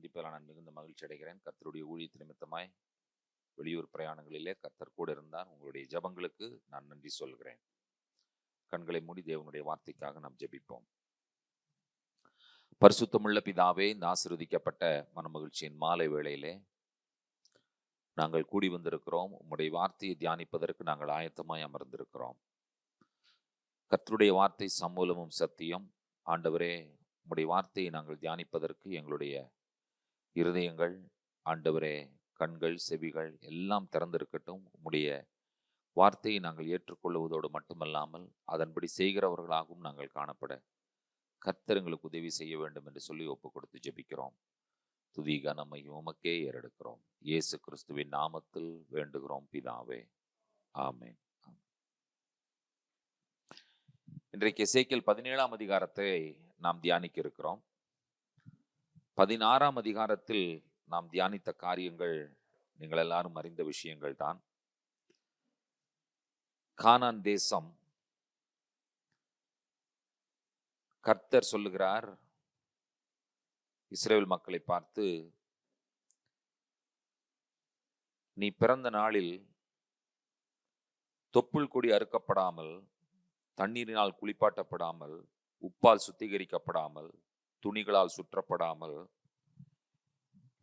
சந்திப்பில் நான் மிகுந்த மகிழ்ச்சி அடைகிறேன். கர்த்தருடைய ஊழியத்து நிமித்தமாய் வெளியூர் பிரயாணங்களிலே கர்த்தர் கூட இருந்தார். உங்களுடைய ஜெபங்களுக்கு நான் நன்றி சொல்கிறேன். கண்களை மூடி தேவனுடைய வார்த்தைக்காக நாம் ஜெபிப்போம். பரிசுத்தமுள்ள பிதாவே, இந்த ஆசீர்வதிக்கப்பட்ட மனமகிழ்ச்சியின் மாலை வேளையிலே நாங்கள் கூடி வந்திருக்கிறோம். உம்முடைய வார்த்தையை தியானிப்பதற்கு நாங்கள் ஆயத்தமாய் அமர்ந்திருக்கிறோம். கர்த்தருடைய வார்த்தை சமூலமும் சத்தியம். ஆண்டவரே, உம்முடைய வார்த்தையை நாங்கள் தியானிப்பதற்கு எங்களுடைய இருதயங்கள், ஆண்டவரே, கண்கள், செவிகள் எல்லாம் திறந்திருக்கட்டும். உம்முடைய வார்த்தையை நாங்கள் ஏற்றுக்கொள்வதோடு மட்டுமல்லாமல் அதன்படி செய்கிறவர்களாகவும் நாங்கள் காணப்பட கர்த்தர் எங்களுக்கு உதவி செய்ய வேண்டும் என்று சொல்லி ஒப்பு கொடுத்து ஜெபிக்கிறோம். துதி கனமை உமக்கே ஏறெடுக்கிறோம். இயேசு கிறிஸ்துவின் நாமத்தில் வேண்டுகிறோம் பிதாவே, ஆமென். இன்றைக்கு எசேக்கியேல் 17ஆம் அதிகாரத்தை நாம் தியானிக்க இருக்கிறோம். 16ஆம் அதிகாரத்தில் நாம் தியானித்த காரியங்கள் நீங்கள் எல்லாரும் அறிந்த விஷயங்கள் தான். கானான் தேசம், கர்த்தர் சொல்லுகிறார் இஸ்ரவேல் மக்களை பார்த்து, நீ பிறந்த நாளில் தொப்புள் கொடி அறுக்கப்படாமல், தண்ணீரினால் குளிப்பாட்டப்படாமல், உப்பால் சுத்திகரிக்கப்படாமல், துணிகளால் சுற்றப்படாமல்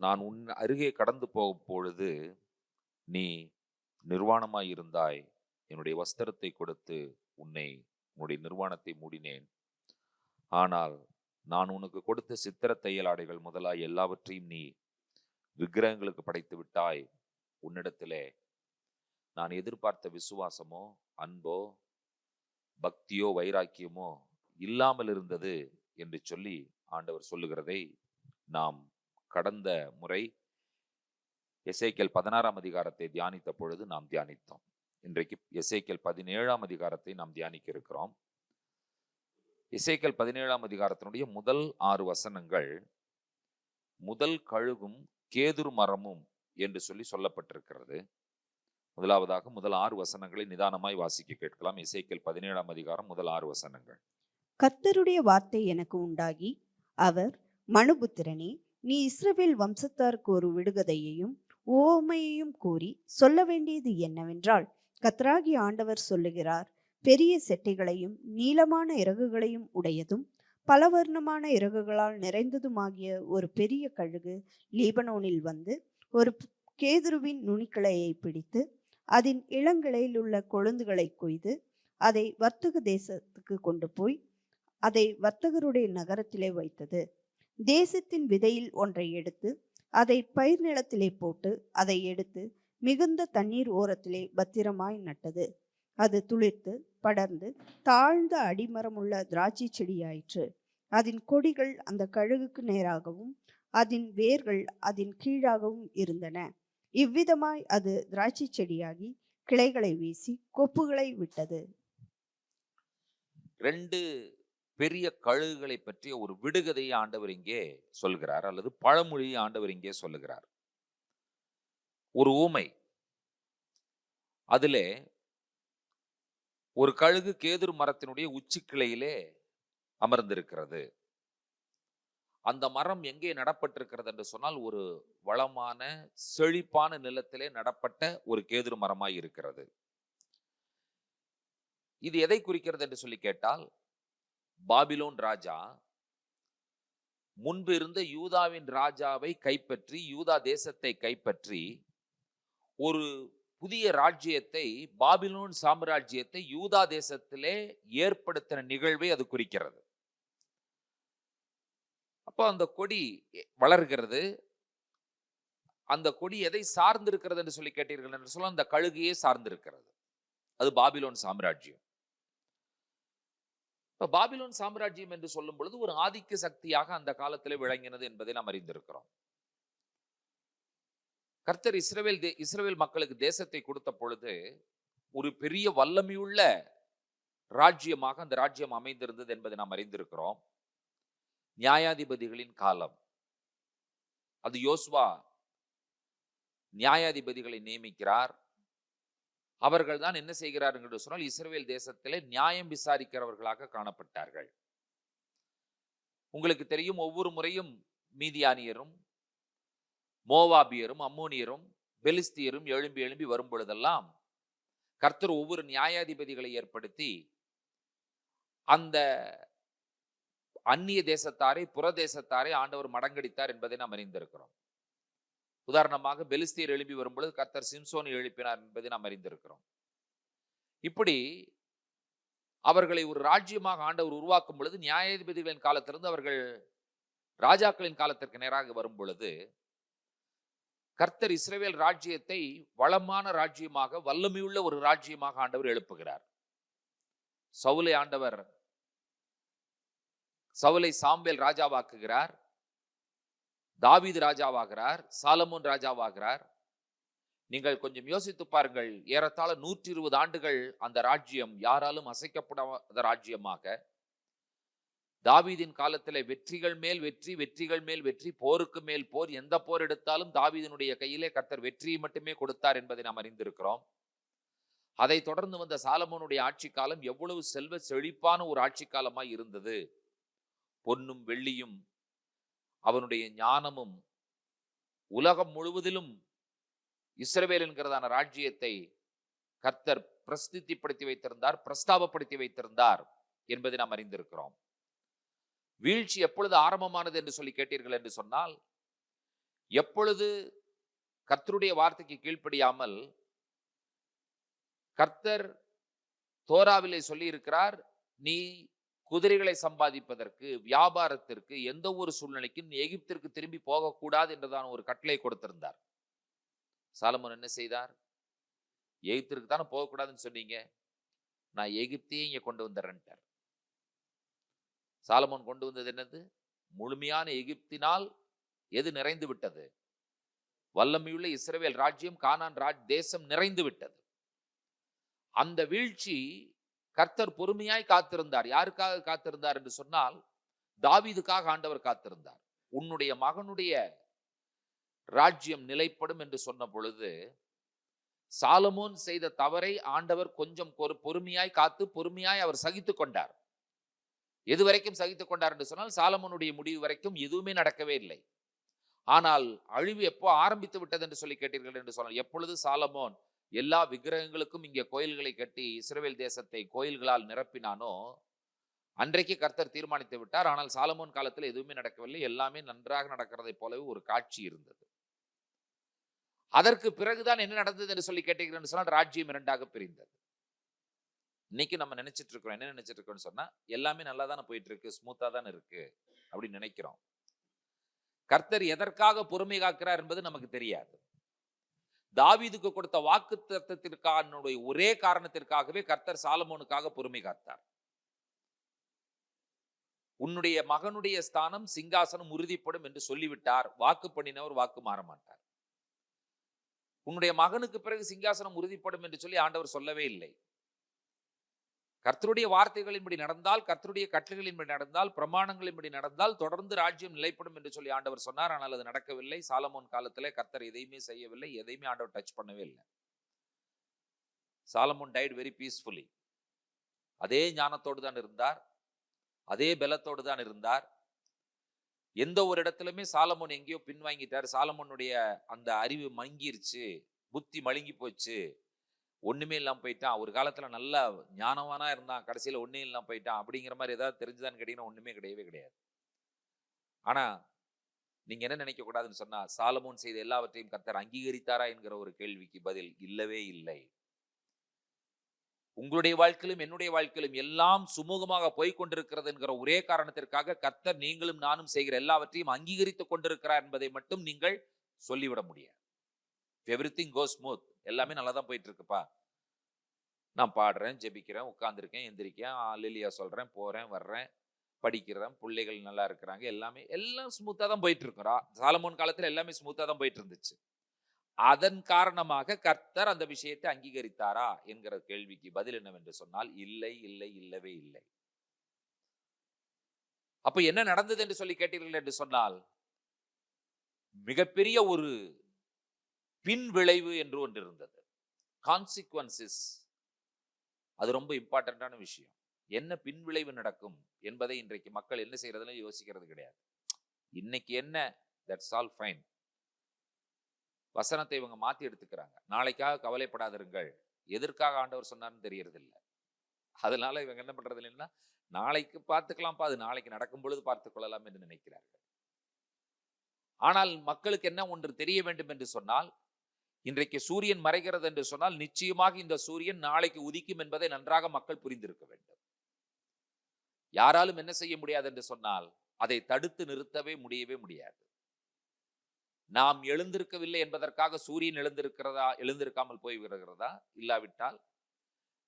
நான் உன் அருகே கடந்து போகும் பொழுது நீ நிர்வாணமாய் இருந்தாய். என்னுடைய வஸ்திரத்தை கொடுத்து உன்னுடைய நிர்வாணத்தை மூடினேன். ஆனால் நான் உனக்கு கொடுத்த சித்திர தையலாடைகள் முதலாய் எல்லாவற்றையும் நீ விக்கிரகங்களுக்கு படைத்து விட்டாய். உன்னிடத்திலே நான் எதிர்பார்த்த விசுவாசமோ, அன்போ, பக்தியோ, வைராக்கியமோ இல்லாமல் இருந்தது என்று சொல்லி ஆண்டவர் சொல்லுகிறதை நாம் கடந்த முறை எசேக்கியேல் 16ஆம் அதிகாரத்தை தியானித்த பொழுது நாம் தியானித்தோம். இன்றைக்கு எசேக்கியேல் 17ஆம் அதிகாரத்தை நாம் தியானிக்க இருக்கிறோம். எசேக்கியேல் 17ஆம் அதிகாரத்தினுடைய முதல் 6 வசனங்கள் முதல் கழுகும் கேதுரு மரமும் என்று சொல்லி சொல்லப்பட்டிருக்கிறது. முதலாவதாக முதல் 6 வசனங்களை நிதானமாய் வாசிக்க கேட்கலாம். எசேக்கியேல் 17ஆம் அதிகாரம் முதல் 6 வசனங்கள். கர்த்தருடைய வார்த்தை எனக்கு உண்டாகி, அவர், மனுபுத்திரனே, நீ இஸ்ரவேல் வம்சத்தாருக்கு ஒரு விடுகதையையும் உவமையையும் கூறி சொல்ல வேண்டியது என்னவென்றால், கர்த்தராகிய ஆண்டவர் சொல்லுகிறார், பெரிய செட்டைகளையும் நீளமான இறகுகளையும் உடையதும் பலவர்ணமான இறகுகளால் நிறைந்ததுமாகிய ஒரு பெரிய கழுகு லீபனோனில் வந்து ஒரு கேதுருவின் நுனிக்கிளையை பிடித்து அதன் இளங்கிளையில் உள்ள கொழுந்துகளை கொய்து அதை வர்த்தக தேசத்துக்கு கொண்டு போய் அதை வர்த்தகருடைய நகரத்திலே வைத்தது. தேசத்தின் விதையில் ஒன்றை எடுத்து அதை பயிர் நிலத்திலே போட்டு அதை எடுத்து மிகுந்த தண்ணீர் ஓரத்திலே பத்திரமாய் நட்டது. அது துளிர்த்து படர்ந்து தாழ்ந்த அடிமரமுள்ள திராட்சை செடியாயிற்று. அதன் கொடிகள் அந்த கழுகுக்கு நேராகவும் அதன் வேர்கள் அதன் கீழாகவும் இருந்தன. இவ்விதமாய் அது திராட்சை செடியாகி கிளைகளை வீசி கொப்புகளை விட்டது. 2 பெரிய கழுகுகளை பற்றிய ஒரு விடுகதையை ஆண்டவர் இங்கே சொல்கிறார், அல்லது பழமொழியை ஆண்டவர் இங்கே சொல்லுகிறார். ஒரு ஊமை. அதிலே ஒரு கழுகு கேதுரு மரத்தினுடைய உச்சி கிளையிலே அமர்ந்திருக்கிறது. அந்த மரம் எங்கே நடப்பட்டிருக்கிறது என்று சொன்னால், ஒரு வளமான செழிப்பான நிலத்திலே நடப்பட்ட ஒரு கேதுரு மரமாய் இருக்கிறது. இது எதை குறிக்கிறது என்று சொல்லி கேட்டால், பாபிலோன் ராஜா முன்பு இருந்த யூதாவின் ராஜாவை கைப்பற்றி, யூதா தேசத்தை கைப்பற்றி ஒரு புதிய ராஜ்யத்தை, பாபிலோன் சாம்ராஜ்யத்தை யூதா தேசத்திலே ஏற்படுத்தின நிகழ்வை அது குறிக்கிறது. அப்போ அந்த கொடி வளர்கிறது. அந்த கொடி எதை சார்ந்திருக்கிறது என்று சொல்லி கேட்டீர்கள் என்று சொல்ல, அந்த கழுகையே சார்ந்திருக்கிறது. அது பாபிலோன் சாம்ராஜ்யம். இப்ப பாபிலோன் சாம்ராஜ்யம் என்று சொல்லும் பொழுது ஒரு ஆதிக்க சக்தியாக அந்த காலத்திலே விளங்கினது என்பதை நாம் அறிந்திருக்கிறோம். கர்த்தர் இஸ்ரவேல் மக்களுக்கு தேசத்தை கொடுத்த பொழுது ஒரு பெரிய வல்லமையுள்ள ராஜ்யமாக அந்த ராஜ்யம் அமைந்திருந்தது என்பதை நாம் அறிந்திருக்கிறோம். நியாயாதிபதிகளின் காலம். அது யோசுவா நியாயாதிபதிகளை நியமிக்கிறார். அவர்கள் தான் என்ன செய்கிறார்கள் என்று சொன்னால், இஸ்ரவேல் தேசத்திலே நியாயம் விசாரிக்கிறவர்களாக காணப்பட்டார்கள். உங்களுக்கு தெரியும், ஒவ்வொரு முறையும் மீதியானியரும் மோவாபியரும் அம்மோனியரும் பெலிஸ்தியரும் எழும்பி எழும்பி வரும் பொழுதெல்லாம் கர்த்தர் ஒவ்வொரு நியாயாதிபதிகளை ஏற்படுத்தி அந்த அந்நிய தேசத்தாரை புறதேசத்தாரை ஆண்டவர் மடங்கடித்தார் என்பதை நாம் அறிந்திருக்கிறோம். உதாரணமாக பெலிஸ்தியர் எழுப்பி வரும்பொழுது கர்த்தர் சிம்சோனை எழுப்பினார் என்பதை நாம் அறிந்திருக்கிறோம். இப்படி அவர்களை ஒரு ராஜ்யமாக ஆண்டவர் உருவாக்கும் பொழுது நியாயாதிபதிகளின் காலத்திலிருந்து அவர்கள் ராஜாக்களின் காலத்திற்கு நேராக வரும் பொழுது கர்த்தர் இஸ்ரவேல் ராஜ்யத்தை வளமான ராஜ்யமாக வல்லமையுள்ள ஒரு ராஜ்யமாக ஆண்டவர் எழுப்புகிறார். சவுலை சாம்பேல் ராஜாவாக்குகிறார், தாவீது ராஜாவாகிறார், சாலமோன் ராஜாவாகிறார். நீங்கள் கொஞ்சம் யோசித்து பாருங்கள், ஏறத்தாழ 120 ஆண்டுகள் அந்த ராஜ்யம் யாராலும் அசைக்கப்படாத ராஜ்யமாக, தாவீதின் காலத்தில் வெற்றிகள் மேல் வெற்றி, வெற்றிகள் மேல் வெற்றி, போருக்கு மேல் போர், எந்த போர் எடுத்தாலும் தாவீதினுடைய கையிலே கர்த்தர் வெற்றியை மட்டுமே கொடுத்தார் என்பதை நாம் அறிந்திருக்கிறோம். அதை தொடர்ந்து வந்த சாலமோனுடைய ஆட்சி காலம் எவ்வளவு செல்வ செழிப்பான ஒரு ஆட்சி காலமாய் இருந்தது. பொன்னும் வெள்ளியும் அவனுடைய ஞானமும் உலகம் முழுவதிலும் இஸ்ரவேல் என்கிறதான ராஜ்யத்தை கர்த்தர் பிரஸ்திப்படுத்தி வைத்திருந்தார், பிரஸ்தாபப்படுத்தி வைத்திருந்தார் என்பதை நாம் அறிந்திருக்கிறோம். வீழ்ச்சி எப்பொழுது ஆரம்பமானது என்று சொல்லி கேட்டீர்கள் என்று சொன்னால், எப்பொழுது கர்த்தருடைய வார்த்தைக்கு கீழ்ப்படியாமல் கர்த்தர் தோராவிலே சொல்லி இருக்கிறார், நீ குதிரைகளை சம்பாதிப்பதற்கு, வியாபாரத்திற்கு, எந்த ஒரு சூழ்நிலைக்கும் எகிப்திற்கு திரும்பி போகக்கூடாது என்றுதான் ஒரு கட்டளை கொடுத்திருந்தார். சாலமோன் என்ன செய்தார்? எகிப்திற்கு தானே போகக்கூடாதுன்னு சொன்னீங்க, நான் எகிப்தையே இங்க கொண்டு வந்துடுறேன்ட்டார். சாலமோன் கொண்டு வந்தது என்னது? முழுமையான எகிப்தினால் எது நிறைந்து விட்டது? வல்லமையுள்ள இஸ்ரவேல் ராஜ்யம், கானான் தேசம் நிறைந்து விட்டது. அந்த வீழ்ச்சி கர்த்தர் பொறுமையாய் காத்திருந்தார். யாருக்காக காத்திருந்தார் என்று சொன்னால், தாவீதுக்காக ஆண்டவர் காத்திருந்தார். உன்னுடைய மகனுடைய ராஜ்யம் நிலைப்படும் என்று சொன்ன பொழுது சாலமோன் செய்த தவறை ஆண்டவர் கொஞ்சம் பொறுமையாய் காத்து பொறுமையாய் அவர் சகித்துக் கொண்டார். எது வரைக்கும் சகித்துக் கொண்டார் என்று சொன்னால், சாலமோனுடைய முடிவு வரைக்கும் எதுவுமே நடக்கவே இல்லை. ஆனால் அழிவு எப்போ ஆரம்பித்து விட்டது என்று சொல்லி கேட்டீர்கள் என்று சொன்னால், எப்பொழுது சாலமோன் எல்லா விக்கிரகங்களுக்கும் இங்கே கோயில்களை கட்டி இஸ்ரவேல் தேசத்தை கோயில்களால் நிரப்பினானோ அன்றைக்கு கர்த்தர் தீர்மானித்து விட்டார். ஆனால் சாலமோன் காலத்தில் எதுவுமே நடக்கவில்லை. எல்லாமே நன்றாக நடக்கிறதை போலவே ஒரு காட்சி இருந்தது. அதற்கு பிறகுதான் என்ன நடந்தது என்று சொல்லி கேட்டீர்கள் என்று சொன்னால், ராஜ்யம் இரண்டாக பிரிந்தது. இன்னைக்கு நம்ம நினைச்சிட்டு இருக்கோம், என்ன நினைச்சிட்டு இருக்கோம்னு சொன்னா, எல்லாமே நல்லா தானே போயிட்டு இருக்கு, ஸ்மூத்தா தானே இருக்கு அப்படின்னு நினைக்கிறோம். கர்த்தர் எதற்காக பொறுமை காக்கிறார் என்பது நமக்கு தெரியாது. தாவீதுக்கு கொடுத்த வாக்கு தத்தத்திற்கான ஒரே காரணத்திற்காகவே கர்த்தர் சாலமோனுக்காக பொறுமை காத்தார். உன்னுடைய மகனுடைய ஸ்தானம் சிங்காசனம் உறுதிப்படும் என்று சொல்லிவிட்டார். வாக்கு பண்ணினவர் வாக்கு மாற மாட்டார். உன்னுடைய மகனுக்கு பிறகு சிங்காசனம் உறுதிப்படும் என்று சொல்லி ஆண்டவர் சொல்லவே இல்லை. கர்த்தருடைய வார்த்தைகளின்படி நடந்தால், கர்த்தருடைய கட்டளைகளின்படி நடந்தால், பிரமாணங்களின்படி நடந்தால் தொடர்ந்து ராஜ்யம் நிலைப்படும் என்று சொல்லி ஆண்டவர் சொன்னார். ஆனால் அது நடக்கவில்லை. சாலமோன் காலத்திலே கர்த்தர் எதையுமே செய்யவில்லை, எதையுமே ஆண்டவர் டச் பண்ணவே இல்லை. Solomon died very peacefully. அதே ஞானத்தோடு தான் இருந்தார், அதே பலத்தோடு தான் இருந்தார். எந்த ஒரு இடத்துலயுமே சாலமோன் எங்கேயோ பின்வாங்கிட்டார். சாலமோனுடைய அந்த அறிவு மங்கிருச்சு, புத்தி மழுங்கி போச்சு, ஒண்ணுமே இல்லாம போயிட்டான். ஒரு காலத்துல நல்லா ஞானவானா இருந்தான், கடைசியில ஒண்ணே இல்லாம போயிட்டான் அப்படிங்கிற மாதிரி ஏதாவது தெரிஞ்சுதான்னு கேட்டீங்கன்னா ஒண்ணுமே கிடையவே கிடையாது. ஆனா நீங்க என்ன நினைக்க கூடாதுன்னு சொன்னா, சாலமோன் செய்த எல்லாவற்றையும் கர்த்தர் அங்கீகரித்தாரா என்கிற ஒரு கேள்விக்கு பதில் இல்லவே இல்லை. உங்களுடைய வாழ்க்கையிலும் என்னுடைய வாழ்க்கையிலும் எல்லாம் சுமூகமாக போய்கொண்டிருக்கிறது என்கிற ஒரே காரணத்திற்காக கர்த்தர் நீங்களும் நானும் செய்கிற எல்லாவற்றையும் அங்கீகரித்துக் கொண்டிருக்கிறார் என்பதை மட்டும் நீங்கள் சொல்லிவிட முடியாது. எவ்ரிதிங் கோஸ் ஸ்மூத், எல்லாமே நல்லா தான் போயிட்டு இருக்குப்பா, நான் பாடுறேன், ஜெபிக்கிறேன், உட்கார்ந்துருக்கேன், எந்திரிக்கேன், அல்லேலூயா சொல்றேன், போறேன், வர்றேன், படிக்கிறேன், பிள்ளைகள் நல்லா இருக்கிறாங்க, எல்லாம் ஸ்மூத்தா தான் போயிட்டு இருக்கிறோம். சாலமோன் காலத்துல எல்லாமே ஸ்மூத்தா தான் போயிட்டு இருந்துச்சு. அதன் காரணமாக கர்த்தர் அந்த விஷயத்தை அங்கீகரித்தாரா என்கிற கேள்விக்கு பதில் என்னவென்று சொன்னால், இல்லை, இல்லை, இல்லவே இல்லை. அப்ப என்ன நடந்தது என்று சொல்லி கேட்டீர்கள் என்று சொன்னால், மிகப்பெரிய ஒரு பின் விளைவு என்று ஒன்று இருந்தது. கான்சிக்வன்சஸ், அது ரொம்ப இம்பார்ட்டன்டான விஷயம். என்ன பின் விளைவு நடக்கும் என்பதை இன்றைக்கு மக்கள் என்ன செய்யறதுன்னு யோசிக்கிறது கிடையாது. இன்னைக்கு என்ன, தட்ஸ் ஆல் ஃபைன். வசனத்தை இவங்க மாத்தி எடுத்துக்கிறாங்க. நாளைக்காக கவலைப்படாதிருங்கள், எதற்காக ஆண்டவர் சொன்னார்னு தெரியறது இல்லை. அதனால இவங்க என்ன பண்றது இல்லைன்னா, நாளைக்கு பார்த்துக்கலாம்ப்பா, அது நாளைக்கு நடக்கும் பொழுது பார்த்துக் கொள்ளலாம் என்று நினைக்கிறார்கள். ஆனால் மக்களுக்கு என்ன ஒன்று தெரிய வேண்டும் என்று சொன்னால், இன்றைக்கு சூரியன் மறைகிறது என்று சொன்னால் நிச்சயமாக இந்த சூரியன் நாளைக்கு உதிக்கும் என்பதை நன்றாக மக்கள் புரிந்திருக்க வேண்டும். யாராலும் என்ன செய்ய முடியாது என்று சொன்னால் அதை தடுத்து நிறுத்தவே முடியவே முடியாது. நாம் எழுந்திருக்கவில்லை என்பதற்காக சூரியன் எழுந்திருக்காமல் போய் விடுகிறதா? இல்லாவிட்டால்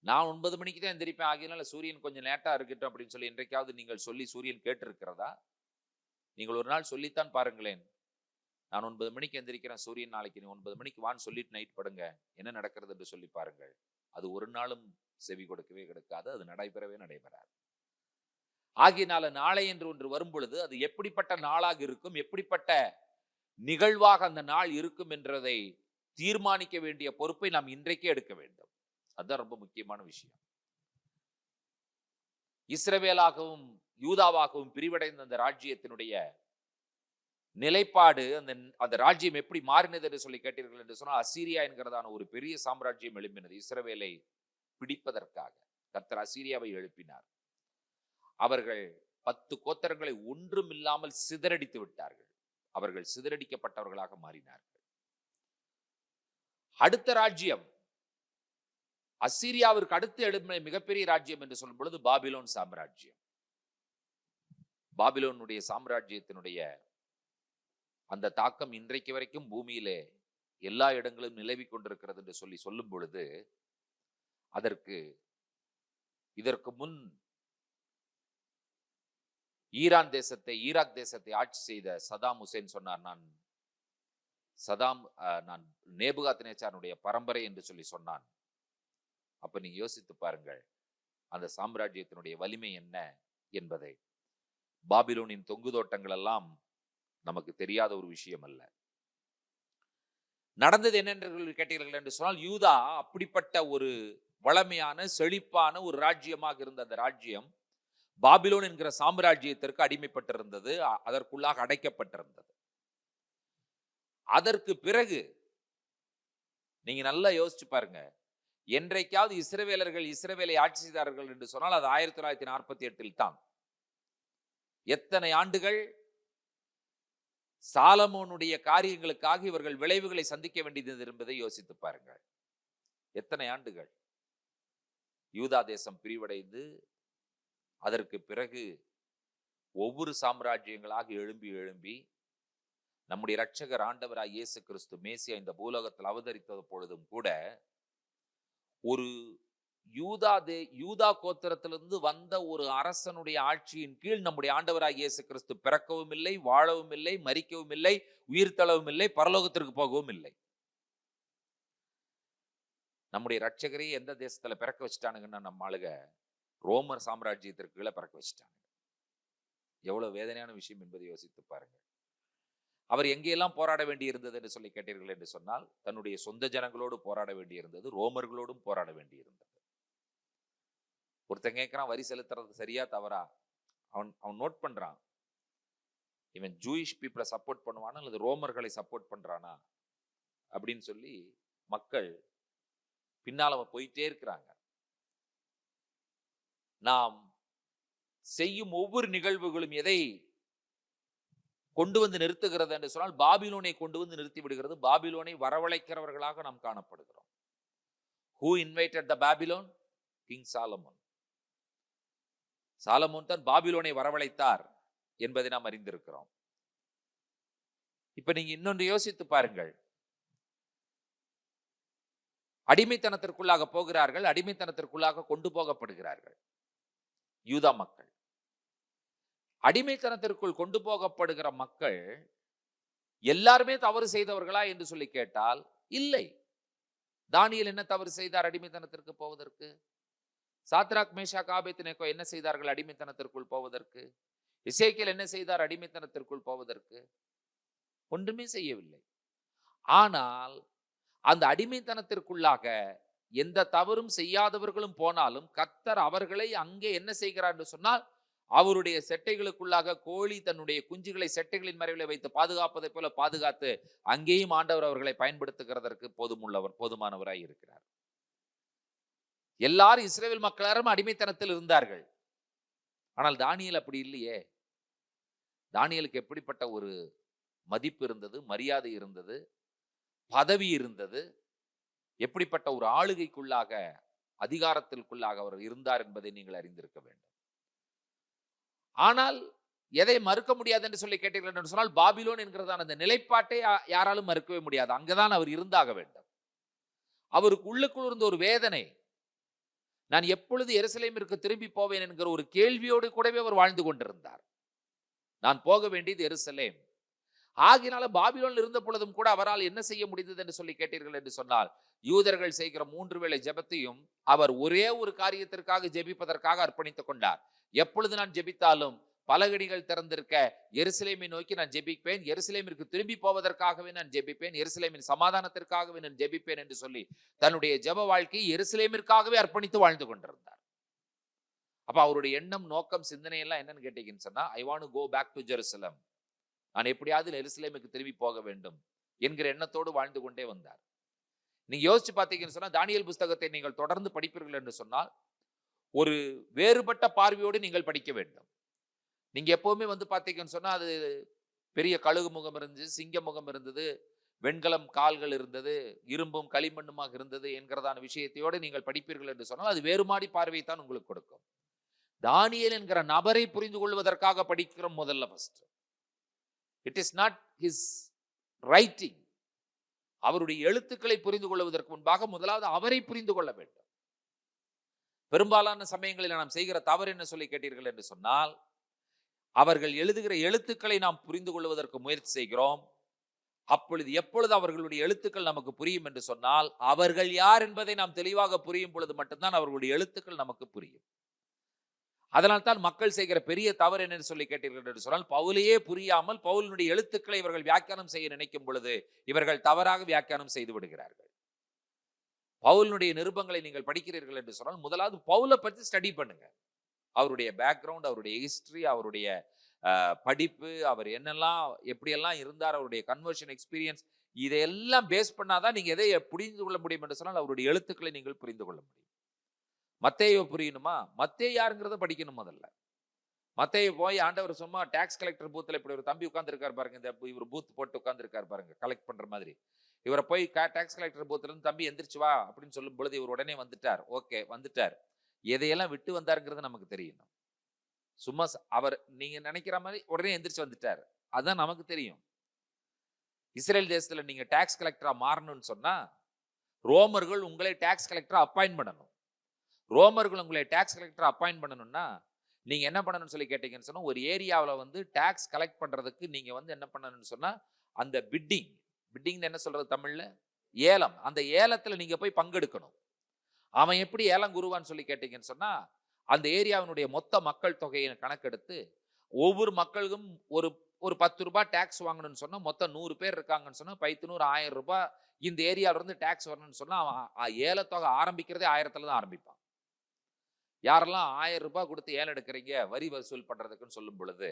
நான் 9 மணிக்கு தான் எந்திரிப்பேன், ஆகியனால சூரியன் கொஞ்சம் லேட்டா இருக்கட்டும் அப்படின்னு சொல்லி இன்றைக்காவது நீங்கள் சொல்லி சூரியன் கேட்டிருக்கிறதா? நீங்கள் ஒரு நாள் சொல்லித்தான் பாருங்களேன். நான் 9 மணிக்கு எந்திரிக்கிறேன், சூரியன் நாளைக்கு நீ 9 மணிக்கு வான்னு சொல்லிட்டு நைட் படுங்க, என்ன நடக்கிறது என்று சொல்லி பாருங்கள். அது ஒரு நாளும் செவி கொடுக்கவே கொடுக்காது, அது நடைபெறவே நடைபெறாது. ஆகியனால நாளை என்று ஒன்று வரும் பொழுது அது எப்படிப்பட்ட நாளாக இருக்கும், எப்படிப்பட்ட நிகழ்வாக அந்த நாள் இருக்கும் என்றதை தீர்மானிக்க வேண்டிய பொறுப்பை நாம் இன்றைக்கே எடுக்க வேண்டும். அதுதான் ரொம்ப முக்கியமான விஷயம். இஸ்ரவேலாகவும் யூதாவாகவும் பிரிவடைந்த அந்த ராஜ்யத்தினுடைய நிலைப்பாடு, அந்த ராஜ்யம் எப்படி மாறினது என்று சொல்லி கேட்டீர்கள் என்று சொன்னால், அசீரியா என்கிறதான ஒரு பெரிய சாம்ராஜ்யம் எழுப்பினது இஸ்ரவேலை பிடிப்பதற்காக. கர்த்தர் அசீரியாவை எழுப்பினார். அவர்கள் 10 கோத்திரங்களை ஒன்றும் இல்லாமல் சிதறடித்து விட்டார்கள். அவர்கள் சிதறடிக்கப்பட்டவர்களாக மாறினார்கள். அடுத்த ராஜ்யம், அசீரியாவிற்கு அடுத்து எழுப்பின மிகப்பெரிய ராஜ்யம் என்று சொல்லும் பொழுது பாபிலோன் சாம்ராஜ்யம். பாபிலோனுடைய சாம்ராஜ்யத்தினுடைய அந்த தாக்கம் இன்றைக்கு வரைக்கும் பூமியிலே எல்லா இடங்களும் நிலவி கொண்டிருக்கிறது என்று சொல்லி சொல்லும் பொழுது, இதற்கு முன் ஈராக் தேசத்தை ஆட்சி செய்த சதாம் ஹுசேன் சொன்னார், நான் நேபுகாத்நேச்சாருடைய பரம்பரை என்று சொல்லி சொன்னான். அப்ப நீங்க யோசித்து பாருங்கள் அந்த சாம்ராஜ்யத்தினுடைய வலிமை என்ன என்பதை. பாபிலோனின் தொங்கு தோட்டங்கள் எல்லாம் நமக்கு தெரியாத ஒரு விஷயம் அல்ல. நடந்தது என்னென்று கேட்டீர்கள் என்று சொன்னால், யூதா அப்படிப்பட்ட ஒரு வளமையான செழிப்பான ஒரு ராஜ்யமாக இருந்த அந்த ராஜ்யம் பாபிலோன் என்கிற சாம்ராஜ்யத்திற்கு அடிமைப்பட்டிருந்தது, அதற்குள்ளாக அடைக்கப்பட்டிருந்தது. அதற்கு பிறகு நீங்க நல்லா யோசிச்சு பாருங்க, என்றைக்காவது இஸ்ரவேலர்கள் இஸ்ரவேலை ஆட்சி செய்தார்கள் என்று சொன்னால் அது 1948 தான். எத்தனை ஆண்டுகள் சாலமோனுடைய காரியங்களுக்காக இவர்கள் விளைவுகளை சந்திக்க வேண்டியது என்பதை யோசித்து பாருங்கள். எத்தனை ஆண்டுகள் யூதா தேசம் பிரிவடைந்து அதற்கு பிறகு ஒவ்வொரு சாம்ராஜ்யங்களாக எழும்பி நம்முடைய இரட்சகர் ஆண்டவராய் இயேசு கிறிஸ்து மேசியா இந்த பூலோகத்தில் அவதரித்தது பொழுதும் கூட ஒரு யூதா கோத்திரத்திலிருந்து வந்த ஒரு அரசனுடைய ஆட்சியின் கீழ் நம்முடைய ஆண்டவராய் இயேசு கிறிஸ்து பிறக்கவும் இல்லை, வாழவும் இல்லை, மரிக்கவும் இல்லை, உயிர் தளவும் இல்லை, பரலோகத்திற்கு போகவும் இல்லை. நம்முடைய இரட்சகரை எந்த தேசத்துல பிறக்க வச்சுட்டானுங்கன்னா, நம்ம ஆளுக ரோமர் சாம்ராஜ்யத்திற்கு கீழே பிறக்க வச்சுட்டாங்க. எவ்வளவு வேதனையான விஷயம் என்பதை யோசித்து பாருங்க. அவர் எங்கெல்லாம் போராட வேண்டி இருந்தது என்று சொல்லி கேட்டீர்கள் என்று சொன்னால், தன்னுடைய சொந்த ஜனங்களோடு போராட வேண்டி இருந்தது, ரோமர்களோடும் போராட வேண்டி இருந்தது. ஒருத்தன் கேட்கிறான், வரி செலுத்துறது சரியா தவறா? அவன் நோட் பண்றான், இவன் ஜூயிஷ் பீப்புளை சப்போர்ட் பண்ணுவானா அல்லது ரோமர்களை சப்போர்ட் பண்றானா அப்படின்னு சொல்லி மக்கள் பின்னால போயிட்டே இருக்கிறாங்க. நாம் செய்யும் ஒவ்வொரு நிகழ்வுகளும் எதை கொண்டு வந்து நிறுத்துகிறது என்று சொன்னால், பாபிலோனை கொண்டு வந்து நிறுத்தி விடுகிறது. பாபிலோனை வரவழைக்கிறவர்களாக நாம் காணப்படுகிறோம். Who invited the Babylon? King Solomon. Solomon தான் பாபிலோனை வரவழைத்தார் என்பதை நாம் அறிந்திருக்கிறோம். இப்ப நீங்க இன்னொன்று யோசித்து பாருங்கள். அடிமைத்தனத்திற்குள்ளாக போகிறார்கள், அடிமைத்தனத்திற்குள்ளாக கொண்டு போகப்படுகிறார்கள் யூதா மக்கள். அடிமைத்தனத்திற்குள் கொண்டு போகப்படுகிற மக்கள் எல்லாருமே தவறு செய்தவர்களா என்று சொல்லி கேட்டால் இல்லை. தானியேல் என்ன தவறு செய்தார் அடிமைத்தனத்திற்கு போவதற்கு? சாத்ராக் மேஷாக் ஆபேத்நேகோ என்ன செய்தார்கள் அடிமைத்தனத்திற்குள் போவதற்கு? எசேக்கியேல் என்ன செய்தார் அடிமைத்தனத்திற்குள் போவதற்கு? ஒன்றுமே செய்யவில்லை. ஆனால் அந்த அடிமைத்தனத்திற்குள்ளாக எந்த தவறும் செய்யாதவர்களும் போனாலும் கர்த்தர் அவர்களை அங்கே என்ன செய்கிறார் என்று சொன்னால், அவருடைய செட்டைகளுக்குள்ளாக கோழி தன்னுடைய குஞ்சுகளை செட்டைகளின் மறைவில் வைத்து பாதுகாப்பதை போல பாதுகாத்து அங்கேயும் ஆண்டவர் அவர்களை பயன்படுத்துகிறதற்கு போதுமானவராய் இருக்கிறார். எல்லாரும் இஸ்ரவேல் மக்களாரும் அடிமைத்தனத்தில் இருந்தார்கள். ஆனால் தானியேல் அப்படி இல்லையே. தானியேலுக்கு எப்படிப்பட்ட ஒரு மதிப்பு இருந்தது, மரியாதை இருந்தது, பதவி இருந்தது, எப்படிப்பட்ட ஒரு ஆளுகைக்குள்ளாக, அதிகாரத்திற்குள்ளாக அவர் இருந்தார் என்பதை நீங்கள் அறிந்திருக்க வேண்டும். ஆனால் எதை மறுக்க முடியாது என்று சொல்லி கேட்டீர்கள் என்று சொன்னால், பாபிலோன் என்கிறதான அந்த நிலைப்பாட்டை யாராலும் மறுக்கவே முடியாது. அங்கதான் அவர் இருந்தாக வேண்டும். அவருக்கு உள்ளுக்குள் இருந்த ஒரு வேதனை, நான் எப்பொழுது எருசலேமிற்கு திரும்பி போவேன் என்கிற ஒரு கேள்வியோடு கூடவே அவர் வாழ்ந்து கொண்டிருந்தார். நான் போக வேண்டியது எருசலேம். ஆகினால பாபிலோனில் இருந்த பொழுதும் கூட அவரால் என்ன செய்ய முடிந்தது என்று சொல்லி கேட்டீர்கள் என்று சொன்னால், யூதர்கள் செய்கிற 3 வேளை ஜெபத்தையும் அவர் ஒரே ஒரு காரியத்திற்காக ஜெபிப்பதற்காக அர்ப்பணித்துக் கொண்டார். எப்பொழுது நான் ஜெபித்தாலும் பலகடிகள் திறந்திருக்க எருசலேமை நோக்கி நான் ஜெபிப்பேன், எருசலேமிற்கு திரும்பி போவதற்காகவே நான் ஜெபிப்பேன், எருசலேமின் சமாதானத்திற்காகவே நான் ஜெபிப்பேன் என்று சொல்லி தன்னுடைய ஜெப வாழ்க்கையை எருசலேமிற்காகவே அர்ப்பணித்து வாழ்ந்து கொண்டிருந்தார். அப்ப அவருடைய எண்ணம், நோக்கம், சிந்தனை எல்லாம் என்னன்னு கேட்டீங்கன்னு சொன்னா, I want to go back to Jerusalem, நான் எப்படியாவது எருசலேமுக்கு திரும்பி போக வேண்டும் என்கிற எண்ணத்தோடு வாழ்ந்து கொண்டே வந்தார். நீங்க யோசிச்சு பார்த்தீங்கன்னு சொன்னா, தானியேல் புஸ்தகத்தை நீங்கள் தொடர்ந்து படிப்பீர்கள் என்று சொன்னால் ஒரு வேறுபட்ட பார்வையோடு நீங்கள் படிக்க வேண்டும். நீங்க எப்பவுமே பார்த்தீங்கன்னு சொன்னா, அது பெரிய கழுகு முகம் இருந்தது, சிங்க முகம் இருந்தது, வெண்கலம் கால்கள் இருந்தது, இரும்பும் களிமண்ணுமாக இருந்தது என்கிறதான விஷயத்தையோடு நீங்கள் படிப்பீர்கள் என்று சொன்னால் அது வேறுமாடி பார்வை தான் உங்களுக்கு கொடுக்கும். தானியேல் என்கிற நபரை புரிந்து கொள்வதற்காக படிக்கிறோம் முதல்ல. First it is not his writing. அவருடைய எழுத்துக்களை புரிந்து கொள்வதற்கு முன்பாக முதலாவது அவரை புரிந்து கொள்ள வேண்டும். பெரும்பாலான சமயங்களில் நாம் செய்கிற தவறு என்ன சொல்லி கேட்டீர்கள் என்று சொன்னால், அவர்கள் எழுதுகிற எழுத்துக்களை நாம் புரிந்து கொள்வதற்கு முயற்சி செய்கிறோம். அப்பொழுது எப்பொழுது அவர்களுடைய எழுத்துக்கள் நமக்கு புரியும் என்று சொன்னால், அவர்கள் யார் என்பதை நாம் தெளிவாக புரியும் பொழுது மட்டும்தான் அவர்களுடைய எழுத்துக்கள் நமக்கு புரியும். அதனால்தான் மக்கள் செய்கிற பெரிய தவறு என்னன்னு சொல்லி கேட்டீர்கள் என்று சொன்னால், பவுலையே புரியாமல் பவுலினுடைய எழுத்துக்களை இவர்கள் வியாக்கியானம் செய்ய நினைக்கும் பொழுது இவர்கள் தவறாக வியாக்கியானம் செய்து விடுகிறார்கள். பவுலினுடைய நிருபங்களை நீங்கள் படிக்கிறீர்கள் என்று சொன்னால், முதலாவது பவுலை பற்றி ஸ்டடி பண்ணுங்க. அவருடைய பேக்ரவுண்ட், அவருடைய ஹிஸ்டரி, அவருடைய படிப்பு, அவர் என்னெல்லாம் எப்படியெல்லாம் இருந்தார், அவருடைய கன்வர்ஷன் எக்ஸ்பீரியன்ஸ், இதையெல்லாம் பேஸ் பண்ணாதான் நீங்க எதை புரிந்து கொள்ள முடியும் என்று சொன்னால் அவருடைய எழுத்துக்களை நீங்கள் புரிந்து கொள்ள முடியும். மத்தேயோ புரியணுமா? மத்தேயு யாருங்கிறத படிக்கணும் முதல்ல. மத்தேயு போய் ஆண்டவர் சும்மா டாக்ஸ் கலெக்டர் பூத்துல இப்படி ஒரு தம்பி உட்கார்ந்து இருக்காரு பாருங்க, இந்த இவர் பூத் போட்டு உட்கார்ந்து இருக்காரு பாருங்க, கலெக்ட் பண்ற மாதிரி. இவரை போய் டாக்ஸ் கலெக்டர் பூத்துல இருந்து தம்பி எந்திரிச்சு வா அப்படின்னு சொல்லும் பொழுது இவர் உடனே வந்துட்டார். ஓகே, வந்துட்டார். எதையெல்லாம் விட்டு வந்தாருங்கிறது நமக்கு தெரியணும். சும்மா அவர் நீங்க நினைக்கிற மாதிரி உடனே எந்திரிச்சு வந்துட்டார், அதுதான் நமக்கு தெரியும். இஸ்ரேல் தேசத்துல நீங்க டாக்ஸ் கலெக்டரா மாறணும்னு சொன்னா, ரோமர்கள் உங்களை டாக்ஸ் கலெக்டரா அப்பாயிண்ட் பண்ணணும். ரோமர்கள் உங்களை டாக்ஸ் கலெக்டரா அப்பாயிண்ட் பண்ணணும்னா நீங்க என்ன பண்ணணும்னு சொல்லி கேட்டீங்கன்னு சொன்னா, ஒரு ஏரியாவில் டாக்ஸ் கலெக்ட் பண்றதுக்கு நீங்க என்ன பண்ணணும்னு சொன்னா, அந்த பிட்டிங் என்ன சொல்றது தமிழ்ல, ஏலம். அந்த ஏலத்துல நீங்க போய் பங்கெடுக்கணும். அவன் எப்படி ஏலம் குருவான்னு சொல்லி கேட்டீங்கன்னு சொன்னா, அந்த ஏரியாவினுடைய மொத்த மக்கள் தொகையை கணக்கெடுத்து ஒவ்வொரு மக்களுக்கும் ஒரு 10 ரூபாய் டாக்ஸ் வாங்கணும்னு சொன்னா, மொத்தம் 100 பேர் இருக்காங்கன்னு சொன்னா 1000 ரூபாய் இந்த ஏரியாவில இருந்து டாக்ஸ் வரணும்னு சொன்னா, அவன் ஏலத்தொகை ஆரம்பிக்கிறதே 1000த்துல தான் ஆரம்பிப்பான். யாரெல்லாம் 1000 ரூபாய் கொடுத்து ஏலம் எடுக்கிறீங்க வரி வசூல் பண்றதுக்குன்னு சொல்லும் பொழுது,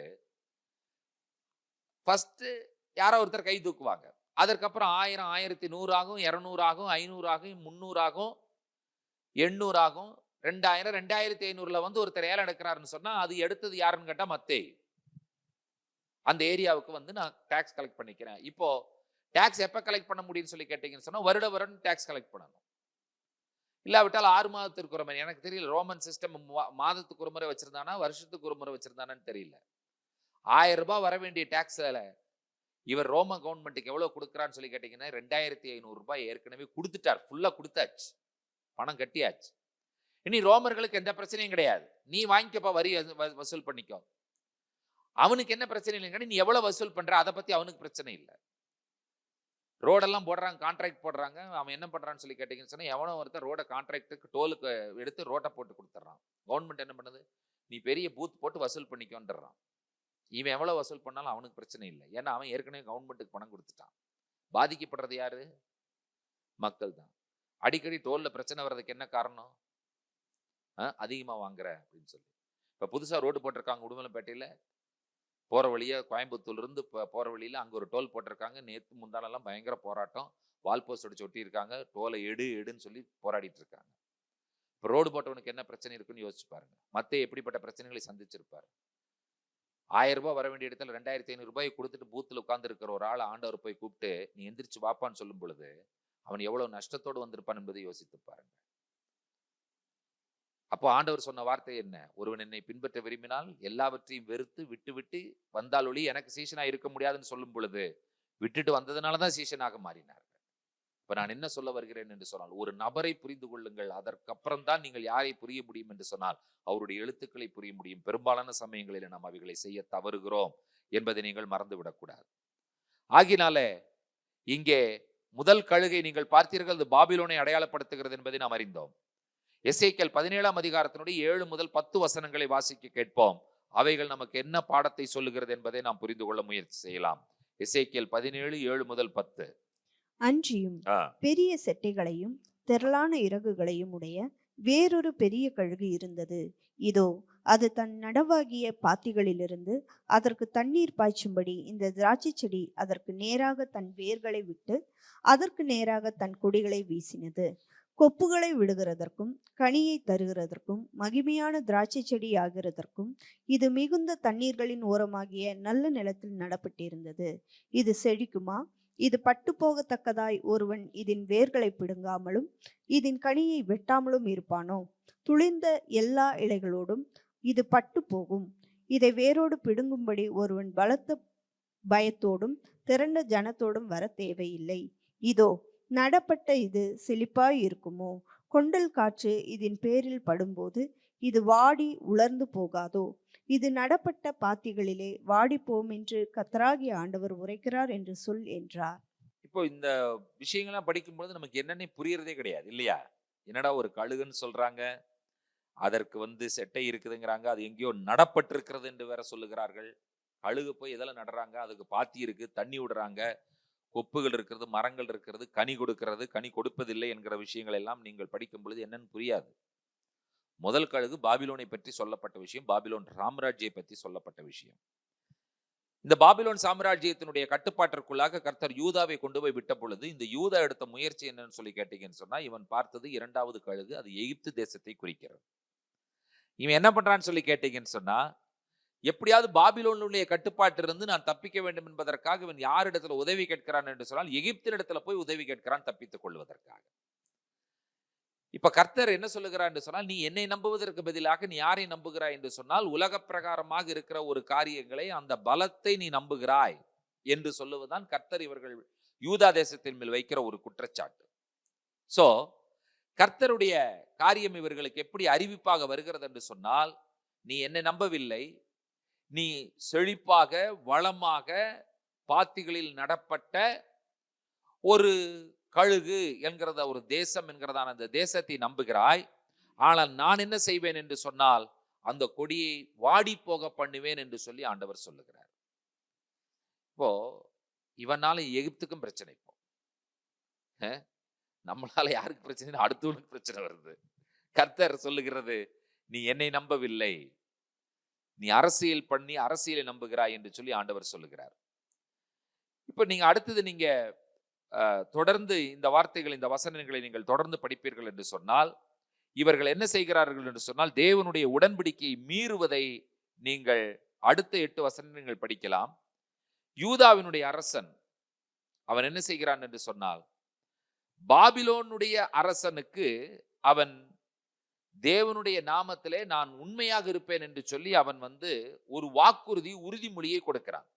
ஃபர்ஸ்ட் யாரோ ஒருத்தர் கை தூக்குவாங்க. அதற்கப்புறம் 1000, 1100 ஆகும், 200 ஆகும், 500 ஆகும், 300 ஆகும், 800 ஆகும், 2000, 2500ல ஒருத்தர் ஏலம் எடுக்கிறாருன்னு சொன்னா, அது எடுத்தது யாருன்னு கேட்டா மத்தேயு. அந்த ஏரியாவுக்கு நான் டாக்ஸ் கலெக்ட் பண்ணிக்கிறேன். இப்போ டாக்ஸ் எப்ப கலெக்ட் பண்ண முடியும்னு சொல்லி கேட்டீங்கன்னு சொன்னா, வருடம் டாக்ஸ் கலெக்ட் பண்ணணும். இல்லாவிட்டால் 6 மாதத்திற்கு ஒரு முறை. எனக்கு தெரியல ரோமன் சிஸ்டம் மாதத்துக்கு ஒரு முறை வச்சிருந்தானா வருஷத்துக்கு ஒரு முறை வச்சிருந்தானு தெரியல. 1000 ரூபாய் வர வேண்டிய டாக்ஸ்ல இவர் ரோம கவர்மெண்ட்டுக்கு எவ்வளவு கொடுக்குறான்னு சொல்லி கேட்டீங்கன்னா, 2500 ரூபாய் ஏற்கனவே கொடுத்துட்டார். ஃபுல்லா கொடுத்தாச்சு, பணம் கட்டியாச்சு. இனி ரோமர்களுக்கு எந்த பிரச்சனையும் கிடையாது. நீ வாங்கிக்கப்பா, வரி வசூல் பண்ணிக்கோ. அவனுக்கு என்ன பிரச்சனை இல்லைங்க, நீ எவ்வளவு வசூல் பண்ற அதை பத்தி அவனுக்கு பிரச்சனை இல்லை. ரோடெல்லாம் போடுறாங்க, கான்ட்ராக்ட் போடுறாங்க. அவன் என்ன பண்றான்னு சொல்லி கேட்டீங்கன்னு சொன்னா, எவனோ ஒருத்தர் ரோட கான்ட்ராக்டுக்கு டோலுக்கு எடுத்து ரோட்டை போட்டு கொடுத்துட்றான். கவர்மெண்ட் என்ன பண்ணுது, நீ பெரிய பூத் போட்டு வசூல் பண்ணிக்கோன்றான். இவன் எவ்வளவு வசூல் பண்ணாலும் அவனுக்கு பிரச்சனை இல்லை. ஏன்னா அவன் ஏற்கனவே கவர்மெண்ட்டுக்கு பணம் கொடுத்துட்டான். பாதிக்கப்படுறது யாரு? மக்கள் தான். அடிக்கடி டோல்ல பிரச்சனை வர்றதுக்கு என்ன காரணம்? அதிகமா வாங்குற அப்படின்னு சொல்லி. இப்போ புதுசாக ரோடு போட்டிருக்காங்க உடுமலைப்பேட்டையில், போகிற வழியே கோயம்புத்தூர்லேருந்து போகிற வழியில் அங்கே ஒரு டோல் போட்டிருக்காங்க. நேற்று முந்தானெல்லாம் பயங்கர போராட்டம், வால் போஸ்ட் அடிச்சு ஒட்டியிருக்காங்க. டோலை எடுன்னு சொல்லி போராடிட்டு இருக்காங்க. இப்போ ரோடு போட்டவனுக்கு என்ன பிரச்சனை இருக்குன்னு யோசிச்சு பாருங்க. மத்த எப்படிப்பட்ட பிரச்சனைகளை சந்திச்சிருப்பாரு. 1000 ரூபாய் வர வேண்டிய இடத்துல 2500 ரூபாய் கொடுத்துட்டு பூத்தில் உட்கார்ந்து இருக்கிற ஒரு ஆள் ஆண்டவர் போய் கூப்பிட்டு நீ எந்திரிச்சு வாப்பான்னு சொல்லும் பொழுது அவன் எவ்வளவு நஷ்டத்தோடு வந்திருப்பான் என்பதை யோசித்து பாருங்க. அப்போ ஆண்டவர் சொன்ன வார்த்தை என்ன? ஒருவன் என்னை பின்பற்ற விரும்பினால் எல்லாவற்றையும் வெறுத்து விட்டு விட்டு வந்தால் ஒளி எனக்கு சீசனா இருக்க முடியாதுன்னு சொல்லும் பொழுது விட்டுட்டு வந்ததுனாலதான் சீசனாக மாறினார். இப்ப நான் என்ன சொல்ல வருகிறேன் என்று சொன்னால், ஒரு நபரை புரிந்து கொள்ளுங்கள், அதற்கப்புறம் தான் நீங்கள் யாரை புரிய முடியும் என்று சொன்னால் அவருடைய எழுத்துக்களை புரிய முடியும். பெரும்பாலான சமயங்களில் நாம் அவைகளை செய்ய தவறுகிறோம் என்பதை நீங்கள் மறந்துவிடக்கூடாது. ஆகினாலே இங்கே முதல் கழுகை நீங்கள் பார்த்தீர்கள், அது பாபிலோனை அடையாளப்படுத்துகிறது என்பதை நாம் அறிந்தோம். எசேக்கியேல் 17ஆம் அதிகாரத்தினுடைய 7 முதல் 10 வசனங்களை வாசிக்க கேட்போம். அவைகள் நமக்கு என்ன பாடத்தை சொல்லுகிறது என்பதை நாம் புரிந்து கொள்ள முயற்சி செய்யலாம். எசேக்கியேல் 17 7 முதல் 10. அன்றியும் பெரிய செட்டைகளையும் திரளான இறகுகளையும் உடைய வேறொரு பெரிய கழுகு இருந்தது. இதோ அது தன் நடவாகிய பாத்திகளிலிருந்து அதற்கு தண்ணீர் பாய்ச்சும்படி இந்த திராட்சை செடி அதற்கு நேராக தன் வேர்களை விட்டு அதற்கு நேராக தன் கொடிகளை வீசினது. கொப்புகளை விடுகிறதற்கும் கனியை தருகிறதற்கும் மகிமையான திராட்சை செடி ஆகிறதற்கும் இது மிகுந்த தண்ணீர்களின் ஓரமாகிய நல்ல நிலத்தில் நடப்பட்டிருந்தது. இது செழிக்குமா? இது பட்டு போகத்தக்கதாய் ஒருவன் இதன் வேர்களை பிடுங்காமலும் இதன் கனியை வெட்டாமலும் இருப்பானோ? துளிர்ந்த எல்லா இலைகளோடும் இது பட்டு போகும். இதை வேரோடு பிடுங்கும்படி ஒருவன் பலத்த பயத்தோடும் திரண்ட ஜனத்தோடும் வர தேவையில்லை. இதோ நடப்பட்ட இது செழிப்பாய் இருக்குமோ? கொண்டல் காற்று இதன் பேரில் படும்போது இது வாடி உலர்ந்து போகாதோ? இது நடப்பட்ட பாத்திகளிலே வாடி போம் என்று கர்த்தராகிய ஆண்டவர் உரைக்கிறார் என்று சொல் என்றார். இப்போ இந்த விஷயங்கள்லாம் படிக்கும்போது நமக்கு என்னன்னே புரியறதே கிடையாது இல்லையா? என்னடா ஒரு கழுகுன்னு சொல்றாங்க, அதற்கு செட்டை இருக்குதுங்கிறாங்க, அது எங்கேயோ நடப்பட்டிருக்கிறது என்று வேற சொல்லுகிறார்கள். கழுகு போய் எதெல்லாம் நடுறாங்க, அதுக்கு பாத்தி இருக்கு, தண்ணி விடுறாங்க, கொப்புகள் இருக்கிறது, மரங்கள் இருக்கிறது, கனி கொடுக்கிறது, கனி கொடுப்பதில்லை என்கிற விஷயங்கள் எல்லாம் நீங்கள் படிக்கும் பொழுது என்னன்னு புரியாது. முதல் கழுகு பாபிலோனை பற்றி சொல்லப்பட்ட விஷயம், பாபிலோன் சாம்ராஜ்யை பற்றி சொல்லப்பட்ட விஷயம். இந்த பாபிலோன் சாம்ராஜ்யத்தினுடைய கட்டுப்பாட்டிற்குள்ளாக கர்த்தர் யூதாவை கொண்டு போய் விட்ட பொழுது இந்த யூதா எடுத்த முயற்சி என்னன்னு சொல்லி கேட்டீங்கன்னு சொன்னா, இவன் பார்த்தது 2வது கழுகு, அது எகிப்து தேசத்தை குறிக்கிறது. இவன் என்ன பண்றான்னு சொல்லி கேட்டீங்கன்னு சொன்னா, எப்படியாவது பாபிலோனுடைய கட்டுப்பாட்டு இருந்து நான் தப்பிக்க வேண்டும் என்பதற்காக இவன் யாரிடத்துல உதவி கேட்கிறான் என்று சொன்னால் எகிப்தினிடத்துல போய் உதவி கேட்கிறான் தப்பித்துக் கொள்வதற்காக. இப்ப கர்த்தர் என்ன சொல்லுகிறார் என்று சொன்னால், நீ என்னை நம்புவதற்கு பதிலாக நீ யாரை நம்புகிறாய் என்று சொன்னால் உலக பிரகாரமாக இருக்கிற ஒரு காரியங்களை, அந்த பலத்தை நீ நம்புகிறாய் என்று சொல்லுவதுதான் கர்த்தர் இவர்கள் யூதா தேசத்தின் மேல் வைக்கிற ஒரு குற்றச்சாட்டு. சோ கர்த்தருடைய காரியம் இவர்களுக்கு எப்படி அறிவிப்பாக வருகிறது என்று சொன்னால், நீ என்னை நம்பவில்லை, நீ செழிப்பாக வளமாக பாத்திகளில் நடப்பட்ட ஒரு கழுகு என்கிறத ஒரு தேசம் என்கிறதான அந்த தேசத்தை நம்புகிறாய். ஆனால் நான் என்ன செய்வேன் என்று சொன்னால் அந்த கொடியை வாடி போக பண்ணுவேன் என்று சொல்லி ஆண்டவர் சொல்லுகிறார். இப்போ இவனால எகிப்துக்கும் பிரச்சனை, இப்போ நம்மளால யாருக்கு பிரச்சனை? அடுத்தவனுக்கு பிரச்சனை வருது. கர்த்தர் சொல்லுகிறது, நீ என்னை நம்பவில்லை, நீ அரசியல் பண்ணி அரசியலை நம்புகிறாய் என்று சொல்லி ஆண்டவர் சொல்லுகிறார். இப்ப நீங்க அடுத்தது நீங்க தொடர்ந்து இந்த வார்த்தைகள், இந்த வசனங்களை நீங்கள் தொடர்ந்து படிப்பீர்கள் என்று சொன்னால், இவர்கள் என்ன செய்கிறார்கள் என்று சொன்னால் தேவனுடைய உடன்படிக்கையை மீறுவதை நீங்கள் அடுத்த 8 வசனங்கள் படிக்கலாம். யூதாவினுடைய அரசன் அவன் என்ன செய்கிறான் என்று சொன்னால், பாபிலோனுடைய அரசனுக்கு அவன் தேவனுடைய நாமத்திலே நான் உண்மையாக இருப்பேன் என்று சொல்லி அவன் ஒரு வாக்குறுதி, உறுதிமொழியை கொடுக்கிறான்.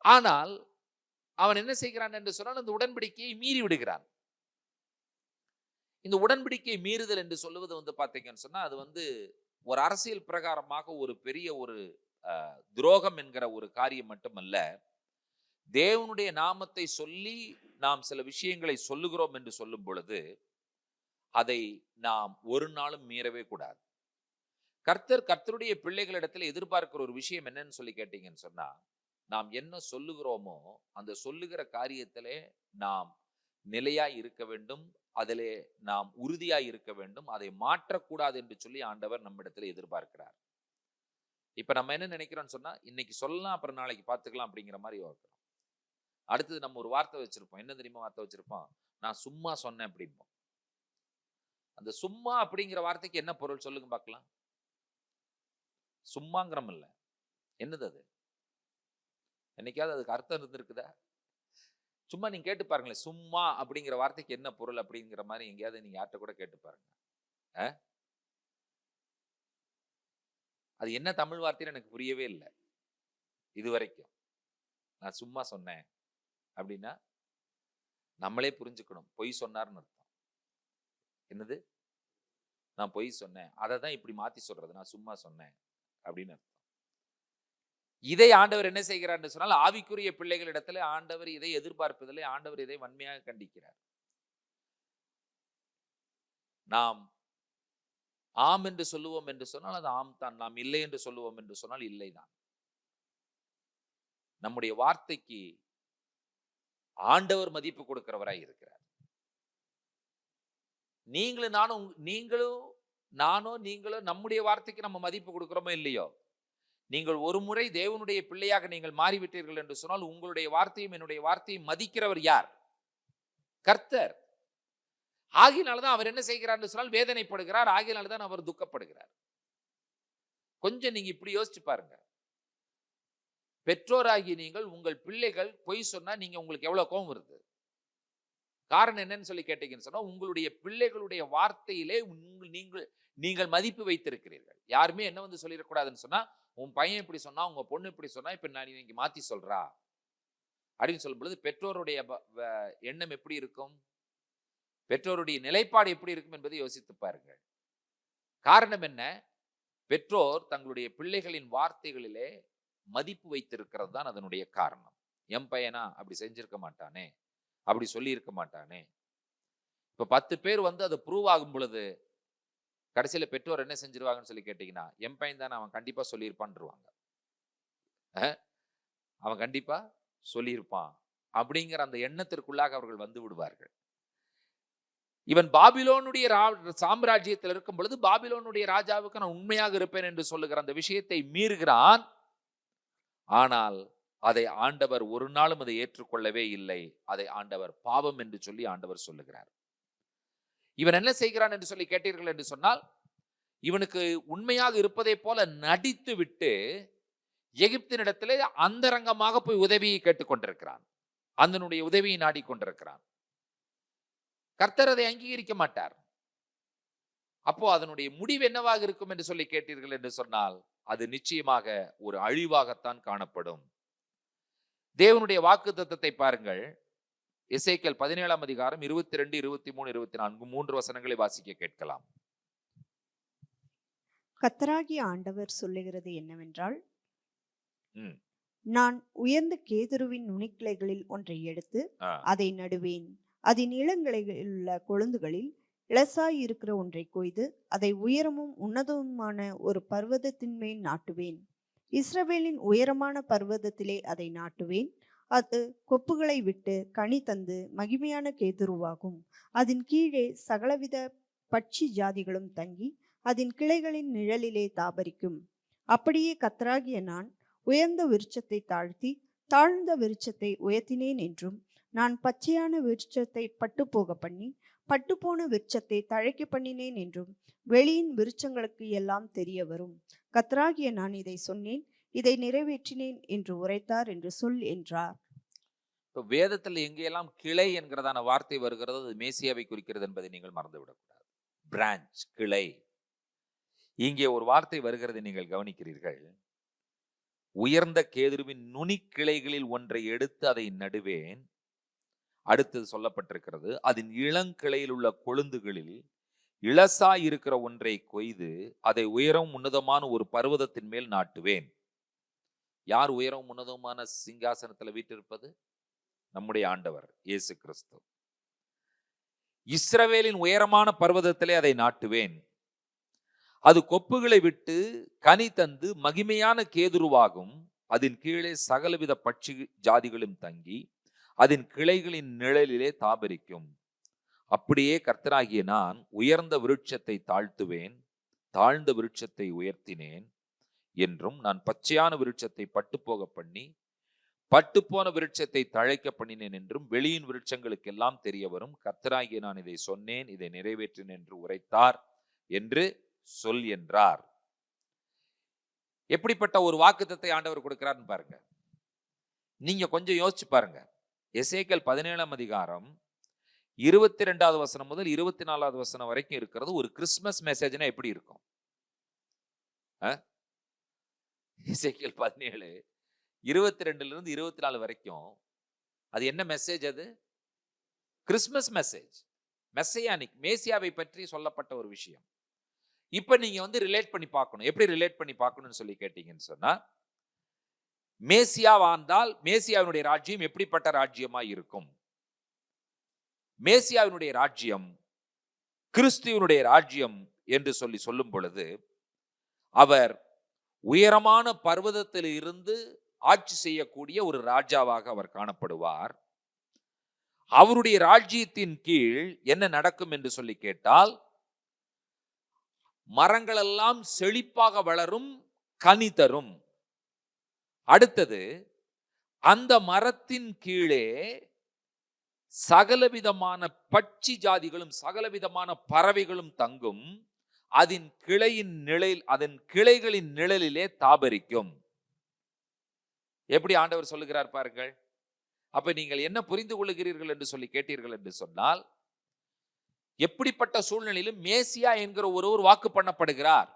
ஆனால் அவன் என்ன செய்கிறான் என்று சொன்னால் அந்த உடன்படிக்கையை மீறி விடுகிறான். இந்த உடன்படிக்கை மீறுதல் என்று சொல்லுவது பாத்தீங்கன்னு சொன்னா, அது ஒரு அரசியல் பிரகாரமாக ஒரு பெரிய ஒரு துரோகம் என்கிற ஒரு காரியம் மட்டுமல்ல, தேவனுடைய நாமத்தை சொல்லி நாம் சில விஷயங்களை சொல்லுகிறோம் என்று சொல்லும் பொழுது அதை நாம் ஒரு நாளும் மீறவே கூடாது. கர்த்தருடைய பிள்ளைகளிடத்தில் எதிர்பார்க்கிற ஒரு விஷயம் என்னன்னு சொல்லி கேட்டீங்கன்னு சொன்னா, நாம் என்ன சொல்லுகிறோமோ அந்த சொல்லுகிற காரியத்திலே நாம் நிலையாய் இருக்க வேண்டும், அதிலே நாம் உறுதியாய் இருக்க வேண்டும், அதை மாற்றக்கூடாது என்று சொல்லி ஆண்டவர் நம்மிடத்தில் எதிர்பார்க்கிறார். இப்ப நம்ம என்ன நினைக்கிறோம்னு சொன்னா, இன்னைக்கு சொல்லலாம் அப்புறம் நாளைக்கு பார்த்துக்கலாம் அப்படிங்கிற மாதிரி யோசிக்கிறோம். அடுத்தது நம்ம ஒரு வார்த்தை வச்சிருப்போம். என்ன தெரியுமா வார்த்தை வச்சிருப்போம்? நான் சும்மா சொன்னேன் அப்படிம்போம். அந்த சும்மா அப்படிங்கிற வார்த்தைக்கு என்ன பொருள் சொல்லுங்க பார்க்கலாம். சும்மாங்கிறோம் இல்ல, என்னது அது? என்னைக்காவது அதுக்கு அர்த்தம் இருந்திருக்குதா? சும்மா நீங்க கேட்டு பாருங்களேன், சும்மா அப்படிங்கிற வார்த்தைக்கு என்ன பொருள் அப்படிங்கிற மாதிரி எங்கேயாவது நீங்க யார்கிட்ட கூட கேட்டு பாருங்க. அது என்ன தமிழ் வார்த்தைன்னு எனக்கு புரியவே இல்லை இது வரைக்கும். நான் சும்மா சொன்னேன் அப்படின்னா நம்மளே புரிஞ்சுக்கணும், பொய் சொன்னார்னு அர்த்தம். என்னது? நான் பொய் சொன்னேன், அதை தான் இப்படி மாத்தி சொல்றது, நான் சும்மா சொன்னேன் அப்படின்னு அர்த்தம். இதை ஆண்டவர் என்ன செய்கிறார் சொன்னால், ஆவிக்குரிய பிள்ளைகளிடத்துல ஆண்டவர் இதை எதிர்பார்ப்பதில்லை, ஆண்டவர் இதை வன்மையாக கண்டிக்கிறார். நாம் ஆம் என்று சொல்லுவோம் என்று சொன்னால் அது ஆம் தான், நாம் இல்லை என்று சொல்லுவோம் என்று சொன்னால் இல்லைதான். நம்முடைய வார்த்தைக்கு ஆண்டவர் மதிப்பு கொடுக்கிறவராய் இருக்கிறார். நீங்களும் நம்முடைய வார்த்தைக்கு நம்ம மதிப்பு கொடுக்கிறோமோ இல்லையோ, நீங்கள் ஒரு முறை தேவனுடைய பிள்ளையாக நீங்கள் மாறிவிட்டீர்கள் என்று சொன்னால் உங்களுடைய வார்த்தையும் என்னுடைய வார்த்தையும் மதிக்கிறவர் யார்? கர்த்தர். ஆகினால்தான் அவர் என்ன செய்கிறார் என்று சொன்னால் வேதனைப்படுகிறார், ஆகினால்தான் அவர் துக்கப்படுகிறார். கொஞ்சம் நீங்க இப்படி யோசிச்சு பாருங்க. பெற்றோராகி நீங்கள் உங்கள் பிள்ளைகள் பொய் சொன்னா நீங்க உங்களுக்கு எவ்வளவு கோபம் வருது? காரணம் என்னன்னு சொல்லி கேட்டீங்கன்னு சொன்னா, உங்களுடைய பிள்ளைகளுடைய வார்த்தையிலே நீங்கள் மதிப்பு வைத்திருக்கிறீர்கள். யாருமே என்ன வந்து சொல்லிடக்கூடாதுன்னு சொன்னா, உன் பையன் இப்படி சொன்னா, உங்க பொண்ணு இப்படி சொன்னா, இப்ப நான் நீங்க மாத்தி சொல்றா அப்படின்னு சொல்லும் பொழுது பெற்றோருடைய எண்ணம் எப்படி இருக்கும், பெற்றோருடைய நிலைப்பாடு எப்படி இருக்கும் என்பதை யோசித்து பாருங்கள். காரணம் என்ன? பெற்றோர் தங்களுடைய பிள்ளைகளின் வார்த்தைகளிலே மதிப்பு வைத்திருக்கிறது தான் அதனுடைய காரணம். என் பையனா அப்படி செஞ்சிருக்க மாட்டானே, அப்படி சொல்லி இருக்க மாட்டானே. இப்ப 10 பேர் வந்து அது ப்ரூவ் ஆகும் பொழுது கடைசியில பெற்றோர் என்ன செஞ்சிருவாங்கன்னு சொல்லி கேட்டீங்கன்னா, என் பையன் தானே, அவன் கண்டிப்பா சொல்லியிருப்பான்ருவாங்க. அவன் கண்டிப்பா சொல்லியிருப்பான் அப்படிங்கிற அந்த எண்ணத்திற்குள்ளாக அவர்கள் வந்து விடுவார்கள். இவன் பாபிலோனுடைய சாம்ராஜ்யத்தில் இருக்கும் பொழுது பாபிலோனுடைய ராஜாவுக்கு நான் உண்மையாக இருப்பேன் என்று சொல்லுகிற அந்த விஷயத்தை மீறுகிறான். ஆனால் அதை ஆண்டவர் ஒரு நாளும் அதை ஏற்றுக்கொள்ளவே இல்லை. அதை ஆண்டவர் பாவம் என்று சொல்லி ஆண்டவர் சொல்லுகிறார். இவன் என்ன செய்கிறான் என்று சொல்லி கேட்டீர்கள் என்று சொன்னால், இவனுக்கு உண்மையாக இருப்பதை போல நடித்து விட்டு எகிப்தினிடத்திலே அந்தரங்கமாக போய் உதவியை கேட்டுக்கொண்டிருக்கிறான், அதனுடைய உதவியை நாடிக்கொண்டிருக்கிறான். கர்த்தர் அதை அங்கீகரிக்க மாட்டார். அப்போ அதனுடைய முடிவு என்னவாக இருக்கும் என்று சொல்லி கேட்டீர்கள் என்று சொன்னால், அது நிச்சயமாக ஒரு அழிவாகத்தான் காணப்படும். தேவனுடைய வாக்குத்தத்தத்தை பாருங்கள். எசேக்கியேல் 17ஆம் அதிகாரம் 22, 23, 24 3 வசனங்களை வாசிக்க கேட்கலாம். கர்த்தராகிய ஆண்டவர் சொல்லுகிறது என்னவென்றால், நான் உயர்ந்த கேதுருவின் நுனிக்கிளைகளில் ஒன்றை எடுத்து அதை நடுவேன், அதன் இளங்கிளையில் உள்ள கொழுந்துகளில் இளசாய் இருக்கிற ஒன்றை கொய்து அதை உயரமும் உன்னதமுமான ஒரு பர்வதத்தின் மேல் நாட்டுவேன். இஸ்ரவேலின் உயரமான பர்வதத்திலே அதை நாட்டுவேன். அது கொப்புகளை விட்டு கனி தந்து மகிமையான கேதுருவாகும். அதன் கீழே சகலவித பட்சி ஜாதிகளும் தங்கி அதன் கிளைகளின் நிழலிலே தாபரிக்கும். அப்படியே கர்த்தராகிய நான் உயர்ந்த விருட்சத்தை தாழ்த்தி தாழ்ந்த விருட்சத்தை உயர்த்தினேன் என்றும், நான் பச்சையான விருட்சத்தை பட்டு போக பண்ணி பட்டுப்போன விருட்சத்தை தழைக்க பண்ணினேன் என்றும் வெளியின் விருட்சங்களுக்கு எல்லாம் தெரிய வரும். கர்த்தராகிய நான் இதை சொன்னேன், இதை நிறைவேற்றினேன் என்று உரைத்தார் என்று சொல் என்றார். இப்போ வேதத்தில் எங்கெல்லாம் கிளை என்கிறதான வார்த்தை வருகிறது, அது மேசியாவை குறிக்கிறது என்பதை நீங்கள் மறந்துவிடக்கூடாது. பிரான்ச், கிளை. இங்கே ஒரு வார்த்தை வருகிறது, நீங்கள் கவனிக்கிறீர்கள். உயர்ந்த கேதுருவின் நுனி கிளைகளில் ஒன்றை எடுத்து அதை நடுவேன். அடுத்தது சொல்லப்பட்டிருக்கிறது, அதன் இளங்கிளையில் உள்ள கொழுந்துகளில் இளசாய் இருக்கிற ஒன்றை கொய்து அதை உயரம் உன்னதமான ஒரு பர்வதத்தின் மேல் நாட்டுவேன். யார் உயரம் உன்னதமான சிங்காசனத்தில் வீட்டிருப்பது? நம்முடைய ஆண்டவர் இயேசு கிறிஸ்து. இஸ்ரவேலின் உயரமான பர்வதத்திலே அதை நாட்டுவேன். அது கொப்புகளை விட்டு கனி தந்து மகிமையான கேதுருவாகும். அதன் கீழே சகலவித பட்சி ஜாதிகளும் தங்கி அதன் கிளைகளின் நிழலிலே தாபரிக்கும். அப்படியே கர்த்தராகிய நான் உயர்ந்த விருட்சத்தை தாழ்த்துவேன், தாழ்ந்த விருட்சத்தை உயர்த்தினேன் என்றும், நான் பச்சையான விருட்சத்தை பட்டுப்போக பண்ணி பட்டுப்போன விருட்சத்தை தழைக்க பண்ணினேன் என்றும் வெளியின் விருட்சங்களுக்கெல்லாம் தெரிய வரும். கர்த்தராகிய நான் இதை சொன்னேன், இதை நிறைவேற்றினேன் என்று உரைத்தார் என்று சொல் என்றார். எப்படிப்பட்ட ஒரு வாக்குத்தத்தை ஆண்டவர் கொடுக்கிறார்னு பாருங்க. நீங்க கொஞ்சம் யோசிச்சு பாருங்க. எசேக்கியேல் 17ஆம் அதிகாரம் 22வது வசனம் முதல் 24வது வசனம் வரைக்கும் இருக்கிறது ஒரு கிறிஸ்துமஸ் மெசேஜ்னா எப்படி இருக்கும்? எசேக்கியேல் 17 22லிருந்து 24 வரைக்கும் அது என்ன மெசேஜ்? அது கிறிஸ்துமஸ் மெசேஜ், மெஸ்ஸியானிக், மேசியாவை பற்றி சொல்லப்பட்ட ஒரு விஷயம். இப்ப நீங்க ரிலேட் பண்ணி பார்க்கணும். எப்படி ரிலேட் பண்ணி பார்க்கணும்னு சொல்லி கேட்டீங்கன்னு சொன்னா, மேசியா வாழ்ந்தால் மேசியாவினுடைய ராஜ்யம் எப்படிப்பட்ட ராஜ்யமா இருக்கும்? மேசியாவினுடைய ராஜ்யம் கிறிஸ்துவனுடைய ராஜ்யம் என்று சொல்லி சொல்லும் பொழுது, அவர் உயரமான பர்வதத்தில் இருந்து ஆட்சி செய்யக்கூடிய ஒரு ராஜாவாக அவர் காணப்படுவார். அவருடைய ராஜ்யத்தின் கீழ் என்ன நடக்கும் என்று சொல்லி கேட்டால், மரங்கள் எல்லாம் செழிப்பாக வளரும், கனி தரும். அடுத்தது, அந்த மரத்தின் கீழே சகலவிதமான பட்சி ஜாதிகளும் சகலவிதமான பறவைகளும் தங்கும். அதன் கிளைகளின் நிழலிலே தாபரிக்கும். எப்படி ஆண்டவர் சொல்லுகிறார் பாருங்கள். அப்ப நீங்கள் என்ன புரிந்து கொள்ளுகிறீர்கள் என்று சொல்லி கேட்டீர்கள் என்று சொன்னால், எப்படிப்பட்ட சூழ்நிலையிலும் மேசியா என்கிற ஒருவர் வாக்கு பண்ணப்படுகிறார்.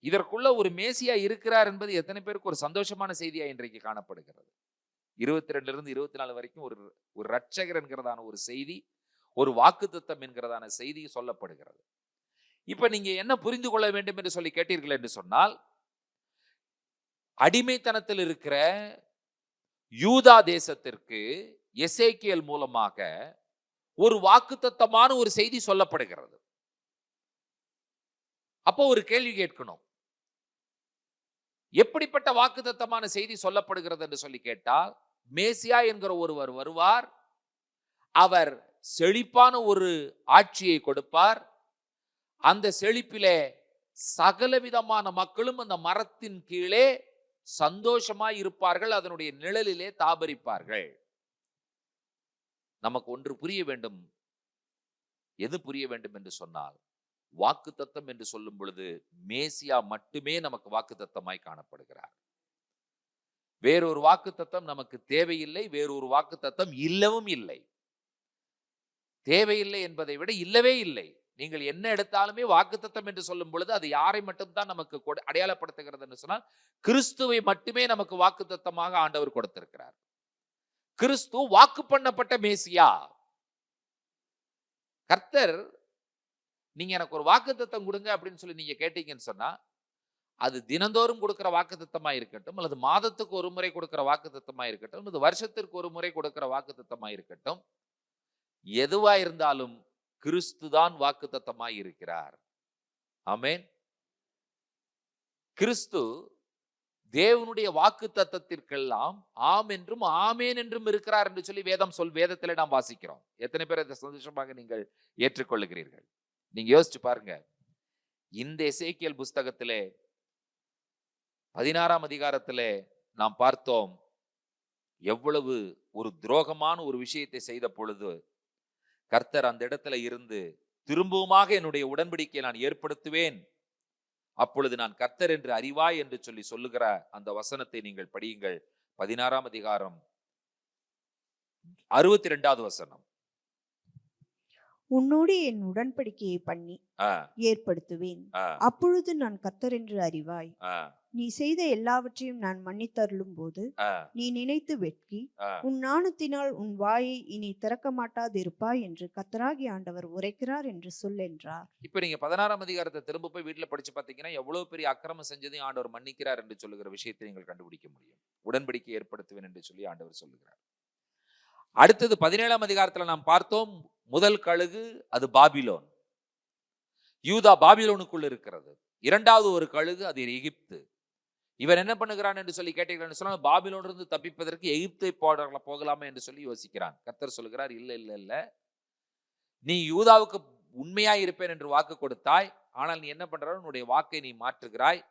இதற்குள்ள ஒரு மேசியா இருக்கிறார் என்பது எத்தனை பேருக்கு ஒரு சந்தோஷமான செய்தியா இன்றைக்கு காணப்படுகிறது. 22லிருந்து 24 வரைக்கும் ஒரு ரட்சகர் என்கிறதான ஒரு செய்தி, ஒரு வாக்குத்தத்தம் என்கிறதான செய்தி சொல்லப்படுகிறது. இப்ப நீங்க என்ன புரிந்து கொள்ள வேண்டும் என்று சொல்லி கேட்டீர்கள் என்று சொன்னால், அடிமைத்தனத்தில் இருக்கிற யூதா தேசத்திற்கு எசேக்கியேல் மூலமாக ஒரு வாக்குத்தத்தமான ஒரு செய்தி சொல்லப்படுகிறது. அப்போ ஒரு கேள்வி கேட்கணும், எப்படிப்பட்ட வாக்குத்தத்தமான செய்தி சொல்லப்படுகிறது என்று சொல்லி கேட்டால், மேசியா என்கிற ஒருவர் வருவார், அவர் செழிப்பான ஒரு ஆட்சியை கொடுப்பார். அந்த செழிப்பிலே சகலவிதமான மக்களும் அந்த மரத்தின் கீழே சந்தோஷமாய் இருப்பார்கள், அதனுடைய நிழலிலே தாபரிப்பார்கள். நமக்கு ஒன்று புரிய வேண்டும். எது புரிய வேண்டும் என்று சொன்னால், வாக்குத்தத்தம் என்று சொல்லும் பொழுது மேசியா மட்டுமே நமக்கு வாக்குத்தத்தமாய் காணப்படுகிறார். வேறொரு வாக்குத்தத்தம் நமக்கு தேவையில்லை, வேறொரு வாக்குத்தத்தம் இல்லவும் இல்லை. தேவையில்லை என்பதை விட இல்லவே இல்லை. நீங்கள் என்ன எடுத்தாலுமே வாக்குத்தத்தம் என்று சொல்லும் பொழுது அது யாரை மட்டும்தான் நமக்கு அடையாளப்படுத்துகிறது என்று சொன்னால், கிறிஸ்துவை மட்டுமே நமக்கு வாக்குத்தத்தமாக ஆண்டவர் கொடுத்திருக்கிறார். கிறிஸ்து வாக்கு பண்ணப்பட்ட மேசியா. கர்த்தர், நீங்க எனக்கு ஒரு வாக்குத்தத்தம் கொடுங்க அப்படின்னு சொல்லி நீங்க கேட்டீங்கன்னு சொன்னா, அது தினந்தோறும் கொடுக்கிற வாக்குத்தத்தமா இருக்கட்டும், அல்லது மாதத்துக்கு ஒரு முறை கொடுக்கிற வாக்குத்தத்தமா இருக்கட்டும், அல்லது வருஷத்திற்கு ஒரு முறை கொடுக்கிற வாக்குத்தத்தமா இருக்கட்டும், எதுவா இருந்தாலும் கிறிஸ்து தான் வாக்குத்தத்தமாய் இருக்கிறார். ஆமென். கிறிஸ்து தேவனுடைய வாக்குத்தத்தத்திற்கெல்லாம் ஆம் என்றும் ஆமேன் என்றும் இருக்கிறார் என்று சொல்லி வேதத்திலே நாம் வாசிக்கிறோம். எத்தனை பேர் அதை சந்தோஷமாக நீங்கள் ஏற்றுக்கொள்ளுகிறீர்கள்? நீங்க யோசிச்சு பாருங்க. இந்த எசேக்கியேல் புஸ்தகத்திலே 16ஆம் அதிகாரத்திலே நாம் பார்த்தோம், எவ்வளவு ஒரு துரோகமான ஒரு விஷயத்தை செய்த பொழுது கர்த்தர் அந்த இடத்துல இருந்து திரும்பவுமாக என்னுடைய உடன்படிக்கையை நான் ஏற்படுத்துவேன், அப்பொழுது நான் கர்த்தர் என்று அறிவாய் என்று சொல்லி சொல்லுகிற அந்த வசனத்தை நீங்கள் படியுங்கள். 16ஆம் அதிகாரம் 62வது வசனம். உன்னோடு என் உடன்படிக்கையை பண்ணி ஏற்படுத்துவேன், அப்பொழுது நான் கர்த்தர் என்று அறிவாய். நீ செய்த எல்லாவற்றையும் நான் மன்னித்தருளும் போது நீ நினைத்து வெட்கி உன் நாணத்தினால் உன் வாயை இனி திறக்க மாட்டாதிருப்பாய் என்று கர்த்தராகிய ஆண்டவர் உரைக்கிறார் என்று சொல் என்றார். இப்ப நீங்க 16ஆம் அதிகாரத்தை திரும்ப போய் வீட்டுல படிச்சு பாத்தீங்கன்னா, எவ்வளவு பெரிய அக்கிரமம் செஞ்சதையும் ஆண்டவர் மன்னிக்கிறார் என்று சொல்லுகிற விஷயத்தை நீங்கள் கண்டுபிடிக்க முடியும். உடன்படிக்கை ஏற்படுத்துவேன் என்று சொல்லி ஆண்டவர் சொல்லுகிறார். அடுத்தது 17ஆம் அதிகாரத்துல நாம் பார்த்தோம், முதல் கழுகு அது பாபிலோன், யூதா பாபிலோனுக்குள் இருக்கிறது. இரண்டாவது ஒரு கழுகு அது எகிப்து. இவன் என்ன பண்ணுகிறான் என்று சொல்லி கேட்டீர்கள் சொன்னால், பாபிலோனிலிருந்து தப்பிப்பதற்கு எகிப்தை போகலாமா என்று சொல்லி யோசிக்கிறான். கர்த்தர் சொல்கிறார், இல்ல இல்ல இல்ல, நீ யூதாவுக்கு உண்மையா இருப்பேன் என்று வாக்கு கொடுத்தாய். ஆனால் நீ என்ன பண்ற, உன்னுடைய வாக்கை நீ மாற்றுகிறாய்.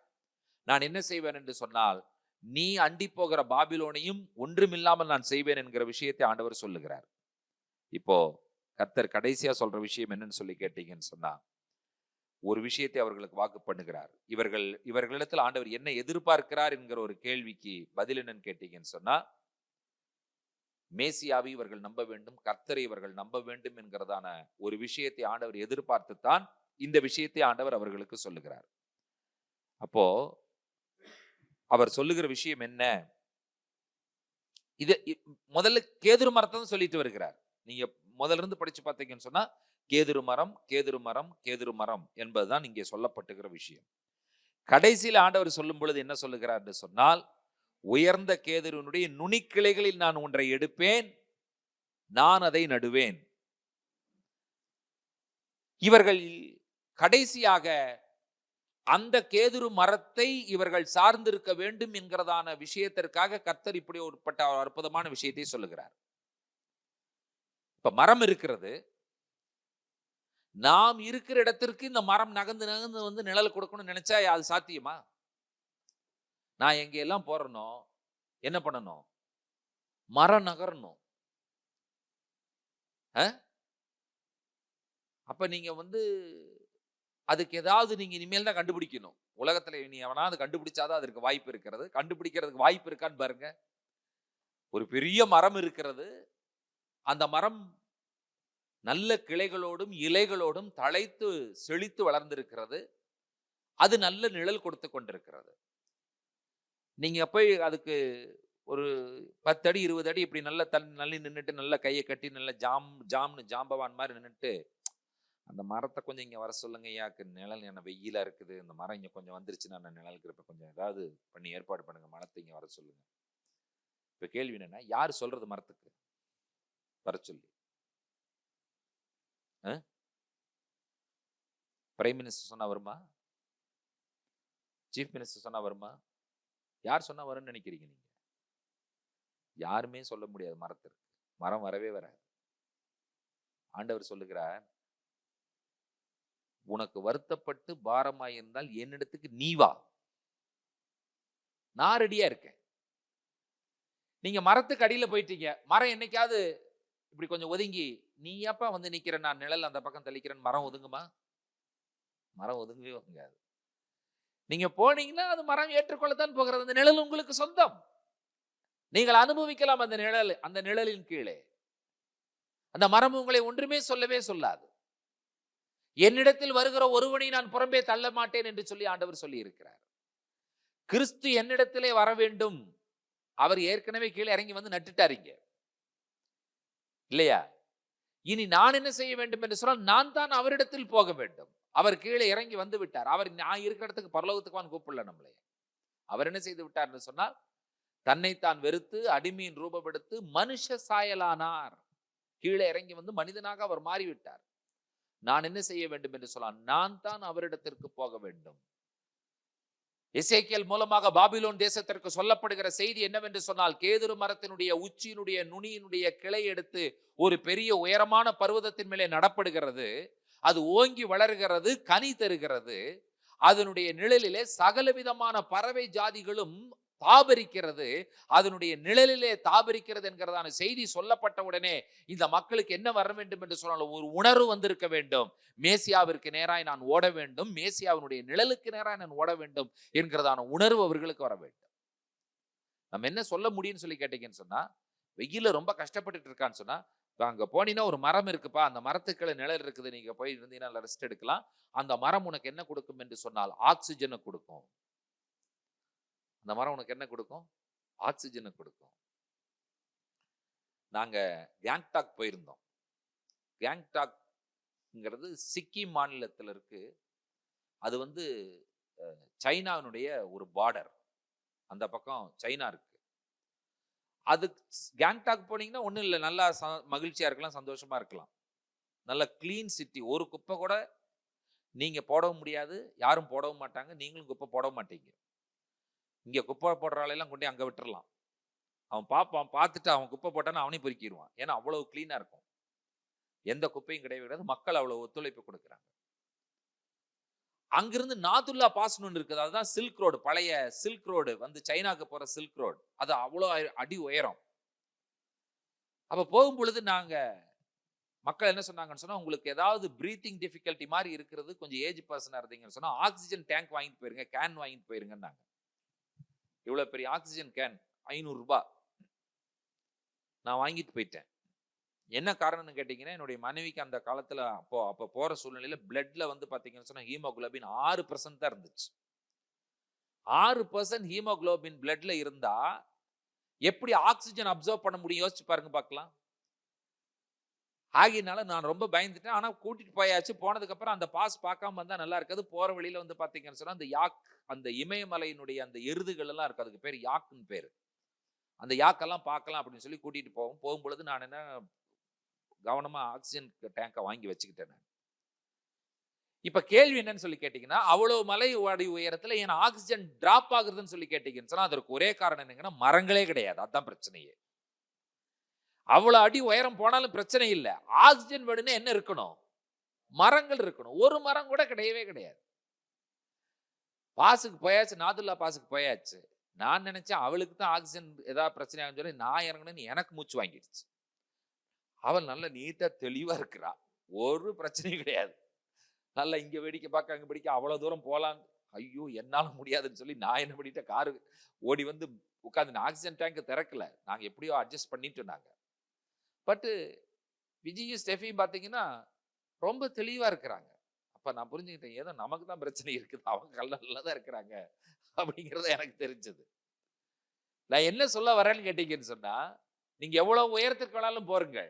நான் என்ன செய்வேன் என்று சொன்னால், நீ அண்டி போகிற பாபிலோனையும் ஒன்றுமில்லாமல் நான் செய்வேன் என்கிற விஷயத்தை ஆண்டவர் சொல்லுகிறார். இப்போ கர்த்தர் கடைசியா சொல்ற விஷயம் என்னன்னு சொல்லி கேட்டீங்கன்னு சொன்னா, ஒரு விஷயத்தை அவர்களுக்கு வாக்கு பண்ணுகிறார். இவர்களிடத்தில் ஆண்டவர் என்ன எதிர்பார்க்கிறார் என்கிற ஒரு கேள்விக்கு பதில் என்னன்னு கேட்டீங்கன்னு சொன்னா, மேசியாவை இவர்கள் நம்ப வேண்டும், கர்த்தரை இவர்கள் நம்ப வேண்டும் என்கிறதான ஒரு விஷயத்தை ஆண்டவர் எதிர்பார்த்துத்தான் இந்த விஷயத்தை ஆண்டவர் அவர்களுக்கு சொல்லுகிறார். அப்போ அவர் சொல்லுகிற விஷயம் என்ன? இது முதல்ல கேதுரு மரத்தை சொல்லிட்டு வருகிறார். நீங்க முதல்ல இருந்து படிச்சு பார்த்தீங்கன்னு சொன்னா, கேதுரு மரம், கேதுரு மரம், கேதுரு மரம் என்பதுதான் இங்கே சொல்லப்பட்டுகிற விஷயம். கடைசியில் ஆண்டவர் சொல்லும் பொழுது என்ன சொல்லுகிறார் என்று சொன்னால், உயர்ந்த கேதுருனுடைய நுனிக்கிளைகளில் நான் ஒன்றை எடுப்பேன், நான் அதை நடுவேன். இவர்கள் கடைசியாக அந்த கேதுரு மரத்தை இவர்கள் சார்ந்திருக்க வேண்டும் என்கிறதான விஷயத்திற்காக கர்த்தர் இப்படி ஒரு அற்புதமான விஷயத்தை சொல்லுகிறார். இப்ப மரம் இருக்கிறது, நாம் இருக்கிற இடத்திற்கு இந்த மரம் நகர்ந்து நகர்ந்து வந்து நிழல் கொடுக்கணும்னு நினைச்சா அது சாத்தியமா? நான் எங்க எல்லாம் போறனோ என்ன பண்ணணும்? மரம் நகரணும். அப்ப நீங்க வந்து அதுக்கு ஏதாவது நீங்க இனிமேல் தான் கண்டுபிடிக்கணும். உலகத்துல நீ எவனாவது கண்டுபிடிச்சாதான் அதற்கு வாய்ப்பு இருக்கிறது. கண்டுபிடிக்கிறதுக்கு வாய்ப்பு இருக்கான்னு பாருங்க. ஒரு பெரிய மரம் இருக்கிறது, அந்த மரம் நல்ல கிளைகளோடும் இலைகளோடும் தழைத்து செழித்து வளர்ந்திருக்கிறது. அது நல்ல நிழல் கொடுத்து கொண்டிருக்கிறது. நீங்க போய் அதுக்கு ஒரு 10 அடி 20 அடி இப்படி நல்ல நல்லி நின்றுட்டு நல்ல கையை கட்டி நல்ல ஜாம்னு ஜாம்பவான் மாதிரி நின்றுட்டு, அந்த மரத்தை கொஞ்சம் இங்க வர சொல்லுங்க ஐயாக்கு, நிழல் என்ன வெயிலா இருக்குது, இந்த மரம் இங்க கொஞ்சம் வந்துருச்சுன்னா நான் நிழலுக்கு இருப்ப, கொஞ்சம் ஏதாவது பண்ணி ஏற்பாடு பண்ணுங்க, மரத்தை இங்க வர சொல்லுங்க. இப்ப கேள்வி என்னன்னா, யார் சொல்றது மரத்துக்கு வர சொல்லி? பிரைம் மினிஸ்டர் சொன்னா வருமா? சீஃப் மினிஸ்டர் சொன்னா வருமா? யார் சொன்னா வரும்னு நினைக்கிறீங்க நீங்க? யாருமே சொல்ல முடியாது மரத்திற்கு. மரம் வரவே வராது. ஆண்டவர் சொல்லுகிறார், உனக்கு வருத்தப்பட்டு பாரமாயிருந்தால் என்னிடத்துக்கு நீ வா, நான் ரெடியா இருக்கேன். நீங்க மரத்துக்கு அடியில போயிட்டீங்க, மரம் என்னைக்காவது இப்படி கொஞ்சம் ஒதுங்கி, நீ ஏப்பா வந்து நிக்கிற, நான் நிழல் அந்த பக்கம் தெளிக்கிறேன், மரம் ஒதுங்குமா? மரம் ஒதுங்கவே ஒதுங்காது. நீங்க போனீங்கன்னா அது மரம் ஏற்றுக்கொள்ளத்தான் போகிறது. அந்த நிழல் உங்களுக்கு சொந்தம், நீங்கள் அனுபவிக்கலாம் அந்த நிழல். அந்த நிழலின் கீழே அந்த மரம் உங்களை ஒன்றுமே சொல்லவே சொல்லாது. என்னிடத்தில் வருகிற ஒருவனை நான் புறம்பே தள்ள மாட்டேன் என்று சொல்லி ஆண்டவர் சொல்லி இருக்கிறார். கிறிஸ்து என்னிடத்திலே வர வேண்டும். அவர் ஏற்கனவே கீழே இறங்கி வந்து நட்டுட்டாருங்க இல்லையா? இனி நான் என்ன செய்ய வேண்டும் என்று சொன்னால், நான் தான் அவரிடத்தில் போக வேண்டும். அவர் கீழே இறங்கி வந்து விட்டார். அவர் நான் இருக்கிற இடத்துக்கு பரலோகத்துக்கு கூப்பிடல நம்மளே. அவர் என்ன செய்து விட்டார் என்று சொன்னால், தன்னைத்தான் வெறுத்து அடிமையின் ரூபப்படுத்து மனுஷ சாயலானார். கீழே இறங்கி வந்து மனிதனாக அவர் மாறிவிட்டார். நான் என்ன செய்ய வேண்டும் என்று சொன்னால், நான் தான் அவரிடத்திற்கு போக வேண்டும். எசேக்கியேல் மூலமாக பாபிலோன் தேசத்திற்கு சொல்லப்படுகிற செய்தி என்னவென்று சொன்னால், கேதுரு மரத்தினுடைய உச்சியினுடைய நுனியினுடைய கிளை எடுத்து ஒரு பெரிய உயரமான பர்வதத்தின் மேலே நடப்படுகிறது. அது ஓங்கி வளர்கிறது, கனி தருகிறது. அதனுடைய நிழலிலே சகலவிதமான பறவை ஜாதிகளும் தாபரிக்கிறது. அதனுடைய நிழலிலே தாபரிக்கிறது என்கிறதான செய்தி சொல்லப்பட்ட உடனே இந்த மக்களுக்கு என்ன வர வேண்டும் என்று சொன்னால், ஒரு உணர்வு வந்திருக்க வேண்டும். மேசியாவிற்கு நேராய் நான் ஓட வேண்டும், மேசியாவினுடைய நிழலுக்கு நேராய் நான் ஓட வேண்டும் என்கிறதான உணர்வு அவர்களுக்கு வர வேண்டும். நம்ம என்ன சொல்ல முடியும்னு சொல்லி கேட்டீங்கன்னு சொன்னா, வெயில ரொம்ப கஷ்டப்பட்டுட்டு இருக்கான்னு சொன்னா, அங்க போனீங்கன்னா ஒரு மரம் இருக்குப்பா, அந்த மரத்துக்குள்ள நிழல் இருக்குது, நீங்க போய் இருந்தீங்கன்னா ரெஸ்ட் எடுக்கலாம். அந்த மரம் உனக்கு என்ன கொடுக்கும் என்று சொன்னால், ஆக்சிஜனை கொடுக்கும். அந்த மரம் உனக்கு என்ன கொடுக்கும்? ஆக்சிஜனை கொடுக்கும். நாங்க கேங்டாக் போயிருந்தோம். கேங்டாக்ங்கிறது சிக்கிம் மாநிலத்தில் இருக்கு. அது வந்து சைனாவினுடைய ஒரு பார்டர். அந்த பக்கம் சைனா இருக்கு. அது கேங்டாக் போனீங்கன்னா ஒன்றும் இல்லை, நல்லா மகிழ்ச்சியா இருக்கலாம், சந்தோஷமா இருக்கலாம். நல்ல கிளீன் சிட்டி. ஒரு குப்பை கூட நீங்க போடவும் முடியாது, யாரும் போடவும் மாட்டாங்க, நீங்களும் குப்பை போடவும் மாட்டீங்க. இங்க குப்பை போடுற ஆளையெல்லாம் கொண்டு அங்க விட்டுறலாம். அவன் பார்ப்பான், பார்த்துட்டு அவன் குப்பை போட்டான்னு அவனையும் பொறுக்கிடுவான். ஏன்னா அவ்வளவு கிளீனா இருக்கும். எந்த குப்பையும் கிடையவே கிடையாது. மக்கள் அவ்வளவு ஒத்துழைப்பு கொடுக்குறாங்க. அங்கிருந்து நாதுல்லா பாஸ்னு ஒன்று இருக்குது. அதுதான் சில்க் ரோடு, பழைய சில்க் ரோடு வந்து சைனாக்கு போற சில்க் ரோடு. அது அவ்வளோ அடி உயரம். அப்ப போகும் பொழுது நாங்க மக்கள் என்ன சொன்னாங்கன்னு சொன்னா, உங்களுக்கு ஏதாவது பிரீத்திங் டிஃபிகல்ட்டி மாதிரி இருக்கிறது, கொஞ்சம் ஏஜ் பர்சனா இருந்தீங்கன்னு சொன்னா ஆக்சிஜன் டேங்க் வாங்கிட்டு போயிருங்க, கேன் வாங்கிட்டு போயிருங்கன்னாங்க. இவ்வளவு பெரிய ஆக்சிஜன் கேன் ₹500. நான் வாங்கிட்டு போயிட்டேன். என்ன காரணம்னு கேட்டீங்கன்னா, என்னுடைய மனைவிக்கு அந்த காலத்துல அப்ப போற சூழ்நிலையில பிளட்ல வந்து பாத்தீங்கன்னு சொன்னா ஹீமோகுளோபின் 6% தான் இருந்துச்சு. 6% ஹீமோகுளோபின் பிளட்ல இருந்தா எப்படி ஆக்சிஜன் அப்சர்வ் பண்ண முடியும்? யோசிச்சு பாருங்க பார்க்கலாம். ஆகியனால நான் ரொம்ப பயந்துட்டேன். ஆனா கூட்டிட்டு போயாச்சு. போனதுக்கு அப்புறம் அந்த பாஸ் பார்க்காம வந்தா நல்லா இருக்காது. போற வழியில வந்து பாத்தீங்கன்னு சொன்னா அந்த யாக், அந்த இமயமலையினுடைய அந்த எருதுகள் எல்லாம் இருக்கு. அதுக்கு பேர் யாக்குன்னு பேரு. அந்த யாக்கெல்லாம் பார்க்கலாம் அப்படின்னு சொல்லி கூட்டிட்டு போகும்பொழுது நான் என்ன கவனமா ஆக்சிஜன் டேங்கை வாங்கி வச்சுக்கிட்டேன். இப்ப கேள்வி என்னன்னு சொல்லி கேட்டீங்கன்னா, அவ்வளவு மலை உயரத்துல ஏன் ஆக்சிஜன் டிராப் ஆகுதுன்னு சொல்லி கேட்டீங்கன்னு சொன்னா அதற்கு ஒரே காரணம் என்னங்கன்னா, மரங்களே கிடையாது. அதுதான் பிரச்சனையே. அவ்வளவு அடி உயரம் போனாலும் பிரச்சனை இல்லை. ஆக்சிஜன் வேணும்னா என்ன இருக்கணும்? மரங்கள் இருக்கணும். ஒரு மரம் கூட கிடையவே கிடையாது. பாஸுக்கு போயாச்சு, நாதுல்லா பாஸுக்கு போயாச்சு. நான் நினைச்சேன் அவளுக்கு தான் ஆக்சிஜன் ஏதாவது பிரச்சனை ஆகுன்னு சொல்லி நான் இறங்கணும்னு எனக்கு மூச்சு வாங்கிடுச்சு. அவள் நல்ல நீட்டா தெளிவா இருக்கிறா. ஒரு பிரச்சனையும் கிடையாது. நல்லா இங்க வேடிக்கை பார்க்க அங்க வேடிக்கை, அவ்வளவு தூரம் போலாம். ஐயோ என்னால முடியாதுன்னு சொல்லி நான் என்ன பண்ணிட்டேன், காரு ஓடி வந்து உட்காந்து ஆக்சிஜன் டேங்க் திறக்கல. நாங்க எப்படியோ அட்ஜஸ்ட் பண்ணிட்டு நாங்க. பட் விஜயும் ஸ்டெஃபியும் பாத்தீங்கன்னா ரொம்ப தெளிவா இருக்கிறாங்க. அப்ப நான் புரிஞ்சுக்கிட்டேன், ஏதோ நமக்கு தான் பிரச்சனை இருக்குது, அவங்க நல்லா தான் இருக்கிறாங்க அப்படிங்கறத எனக்கு தெரிஞ்சது. நான் என்ன சொல்ல வரேன்னு கேட்டீங்கன்னு சொன்னா, நீங்க எவ்வளவு உயரத்துக்கு வேணாலும் போருங்க,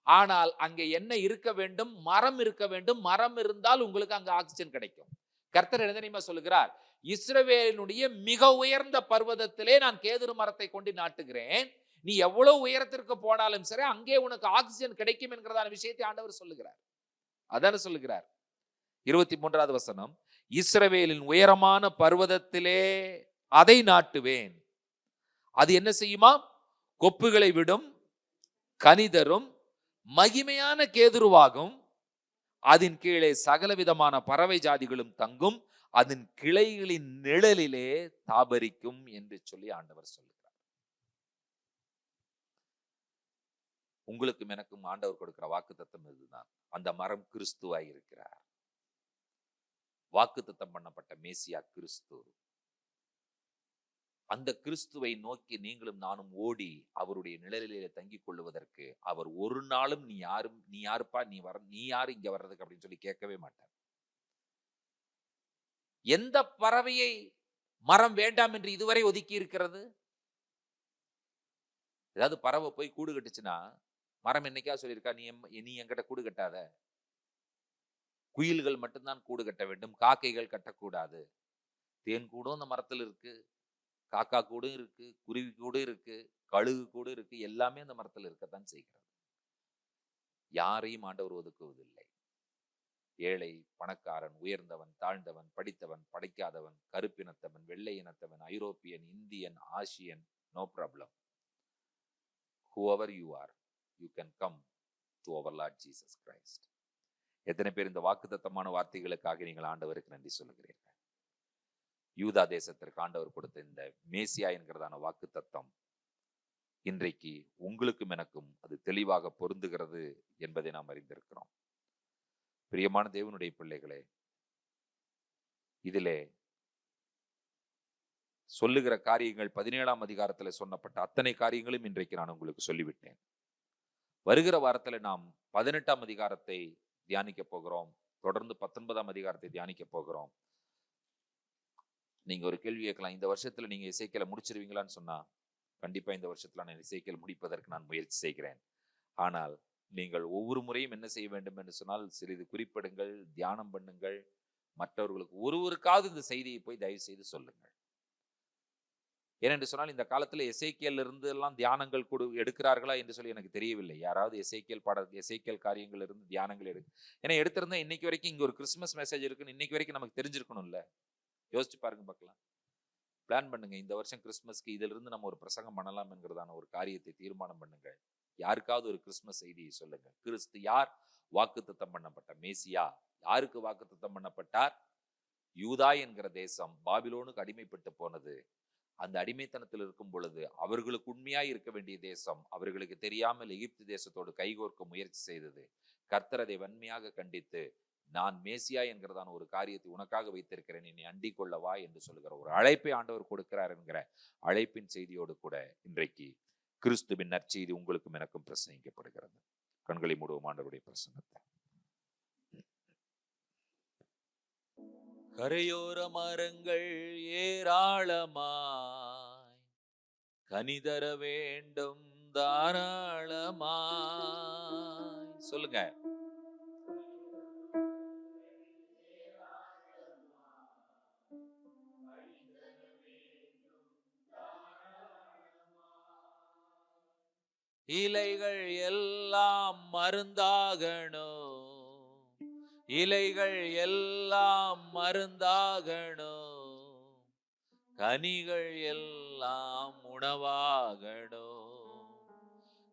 ஆனால் அங்கே என்ன இருக்க வேண்டும்? மரம் இருக்க வேண்டும். மரம் இருந்தால் உங்களுக்கு அங்க ஆக்சிஜன் கிடைக்கும். கர்த்தர் என்ன தெரியுமா சொல்லுகிறார்? இஸ்ரவேலினுடைய மிக உயர்ந்த பர்வதத்திலே நான் கேதுரு மரத்தை கொண்டு நாட்டுகிறேன். நீ எவ்வளவு உயரத்திற்கு போனாலும் சரி, அங்கே உனக்கு ஆக்சிஜன் கிடைக்கும் என்கிறதான விஷயத்தை ஆண்டவர் சொல்லுகிறார். அதான சொல்லுகிறார். 23வது வசனம், இஸ்ரவேலின் உயரமான பர்வதத்திலே அதை நாட்டுவேன். அது என்ன செய்யுமா? கொப்புகளை விடும், கனிதரும், மகிமையான கேதுருவாகும். அதன் கீழே சகலவிதமான பறவை ஜாதிகளும் தங்கும். அதன் கிளைகளின் நிழலிலே தாபரிக்கும் என்று சொல்லி ஆண்டவர் சொல்லுகிறார். உங்களுக்கும் எனக்கும் ஆண்டவர் கொடுக்கிற வாக்குத்தத்தம் இதுதான். அந்த மரம் கிறிஸ்துவாய் இருக்கிறார். வாக்குத்தத்தம் பண்ணப்பட்ட மேசியா கிறிஸ்து. அந்த கிறிஸ்துவை நோக்கி நீங்களும் நானும் ஓடி அவருடைய நிழலிலே தங்கிக் கொள்ளுவதற்கு அவர் ஒரு நாளும் நீ யாருப்பா, நீ யாரு இங்க வர்றதுக்கு அப்படின்னு சொல்லி கேட்கவே மாட்டார். எந்த பறவையை மரம் வேண்டாம் என்று இதுவரை ஒதுக்கி இருக்கிறது? ஏதாவது பறவை போய் கூடு கட்டுச்சுன்னா மரம் என்னைக்கா சொல்லியிருக்கா, நீ என்கிட்ட கூடு கட்டாத, குயில்கள் மட்டும்தான் கூடு கட்ட வேண்டும், காக்கைகள் கட்டக்கூடாது. தேன் கூடும் அந்த மரத்தில் இருக்கு, காக்கா கூட இருக்கு, குருவி கூட இருக்கு, கழுகு கூட இருக்கு, எல்லாமே அந்த மரத்தில் இருக்கத்தான் செய்கிறது. யாரையும் ஆண்டவர் ஒதுக்குவதில்லை. ஏழை, பணக்காரன், உயர்ந்தவன், தாழ்ந்தவன், படித்தவன், படிக்காதவன், கருப்பினத்தவன், வெள்ளை இனத்தவன், ஐரோப்பியன், Indian, Asian, no problem. whoever you are, you can come to our Lord Jesus Christ. எத்தனை பேர் இந்த வாக்குத்தத்தமான வார்த்தைகளுக்காக நீங்கள் ஆண்டவருக்கு நன்றி சொல்லுகிறீர்கள்? யூதா தேசத்திற்கு ஆண்டவர் கொடுத்த இந்த மேசியா என்கிறதான வாக்கு தத்தம் இன்றைக்கு உங்களுக்கும் எனக்கும் அது தெளிவாக பொருந்துகிறது என்பதை நாம் அறிந்திருக்கிறோம். பிரியமான தேவனுடைய பிள்ளைகளே, இதிலே சொல்லுகிற காரியங்கள் 17ஆம் அதிகாரத்தில் சொன்னப்பட்ட அத்தனை காரியங்களும் இன்றைக்கு நான் உங்களுக்கு சொல்லிவிட்டேன். வருகிற வாரத்தில் நாம் 18ஆம் அதிகாரத்தை தியானிக்க போகிறோம். தொடர்ந்து 19ஆம் அதிகாரத்தை தியானிக்க போகிறோம். நீங்க ஒரு கேள்வி கேட்கலாம், இந்த வருஷத்துல நீங்க எசேக்கியேலை முடிச்சிருவீங்களான்னு சொன்னா, கண்டிப்பா இந்த வருஷத்துல நான் எசேக்கியேல் முடிப்பதற்கு நான் முயற்சி செய்கிறேன். ஆனால் நீங்கள் ஒவ்வொரு முறையும் என்ன செய்ய வேண்டும் என்று சொன்னால், சிறிது குறிப்பிடுங்கள், தியானம் பண்ணுங்கள், மற்றவர்களுக்கு ஒருவருக்காவது இந்த செய்தியை போய் தயவு செய்து சொல்லுங்கள். ஏனென்று சொன்னால் இந்த காலத்துல எசேக்கியேல் இருந்து எல்லாம் தியானங்கள் எடுக்கிறார்களா என்று சொல்லி எனக்கு தெரியவில்லை. யாராவது எசேக்கியேல் காரியங்கள் இருந்து தியானங்கள் ஏன்னா எடுத்திருந்தா இன்னைக்கு வரைக்கும் இங்க ஒரு கிறிஸ்துமஸ் மெசேஜ் இருக்குன்னு இன்னைக்கு வரைக்கும் நமக்கு தெரிஞ்சிருக்கணும்ல. யோசிச்சு பாருங்க பார்க்கலாம். பிளான் பண்ணுங்க. இந்த வருஷம் கிறிஸ்துமஸ்க்கு இதுல இருந்து நம்ம ஒரு பிரசங்கம் பண்ணலாம் என்கிறதான ஒரு காரியத்தை தீர்மானம் பண்ணுங்க. யாருக்காவது ஒரு கிறிஸ்துமஸ் செய்தியை சொல்லுங்க. கிறிஸ்து யார்? வாக்குத்தத்தம் பண்ணப்பட்ட மேசியா. யாருக்கு வாக்குத்தத்தம் பண்ணப்பட்டார்? யூதா என்கிற தேசம் பாபிலோனுக்கு அடிமைப்பட்டு போனது. அந்த அடிமைத்தனத்தில் இருக்கும் பொழுது அவர்களுக்கு உண்மையாய் இருக்க வேண்டிய தேசம் அவர்களுக்கு தெரியாமல் எகிப்து தேசத்தோடு கைகோர்க்க முயற்சி செய்தது. கர்த்தர் அதை வன்மையாக கண்டித்து, நான் மேசியா என்கிறதான ஒரு காரியத்தை உனக்காக வைத்திருக்கிறேன், நீ அண்டிக் கொள்ளவா என்று சொல்லுகிற ஒரு அழைப்பை ஆண்டவர் கொடுக்கிறார் என்கிற அழைப்பின் செய்தியோடு கூட இன்றைக்கு கிறிஸ்துவின் நற்செய்தி உங்களுக்கும் எனக்கும் பிரசங்கிக்கப்படுகிறது. கண்களை மூடுவோம் ஆண்டவருடைய பிரசன்னத்தை. கரையோர மரங்கள் ஏராளமாய் கனிதர வேண்டும் தாராளமாய். சொல்லுங்க. இலைகள் எல்லாம் மருந்தாகணும், இலைகள் எல்லாம் மருந்தாகணும், கனிகள் எல்லாம் உணவாகணும்,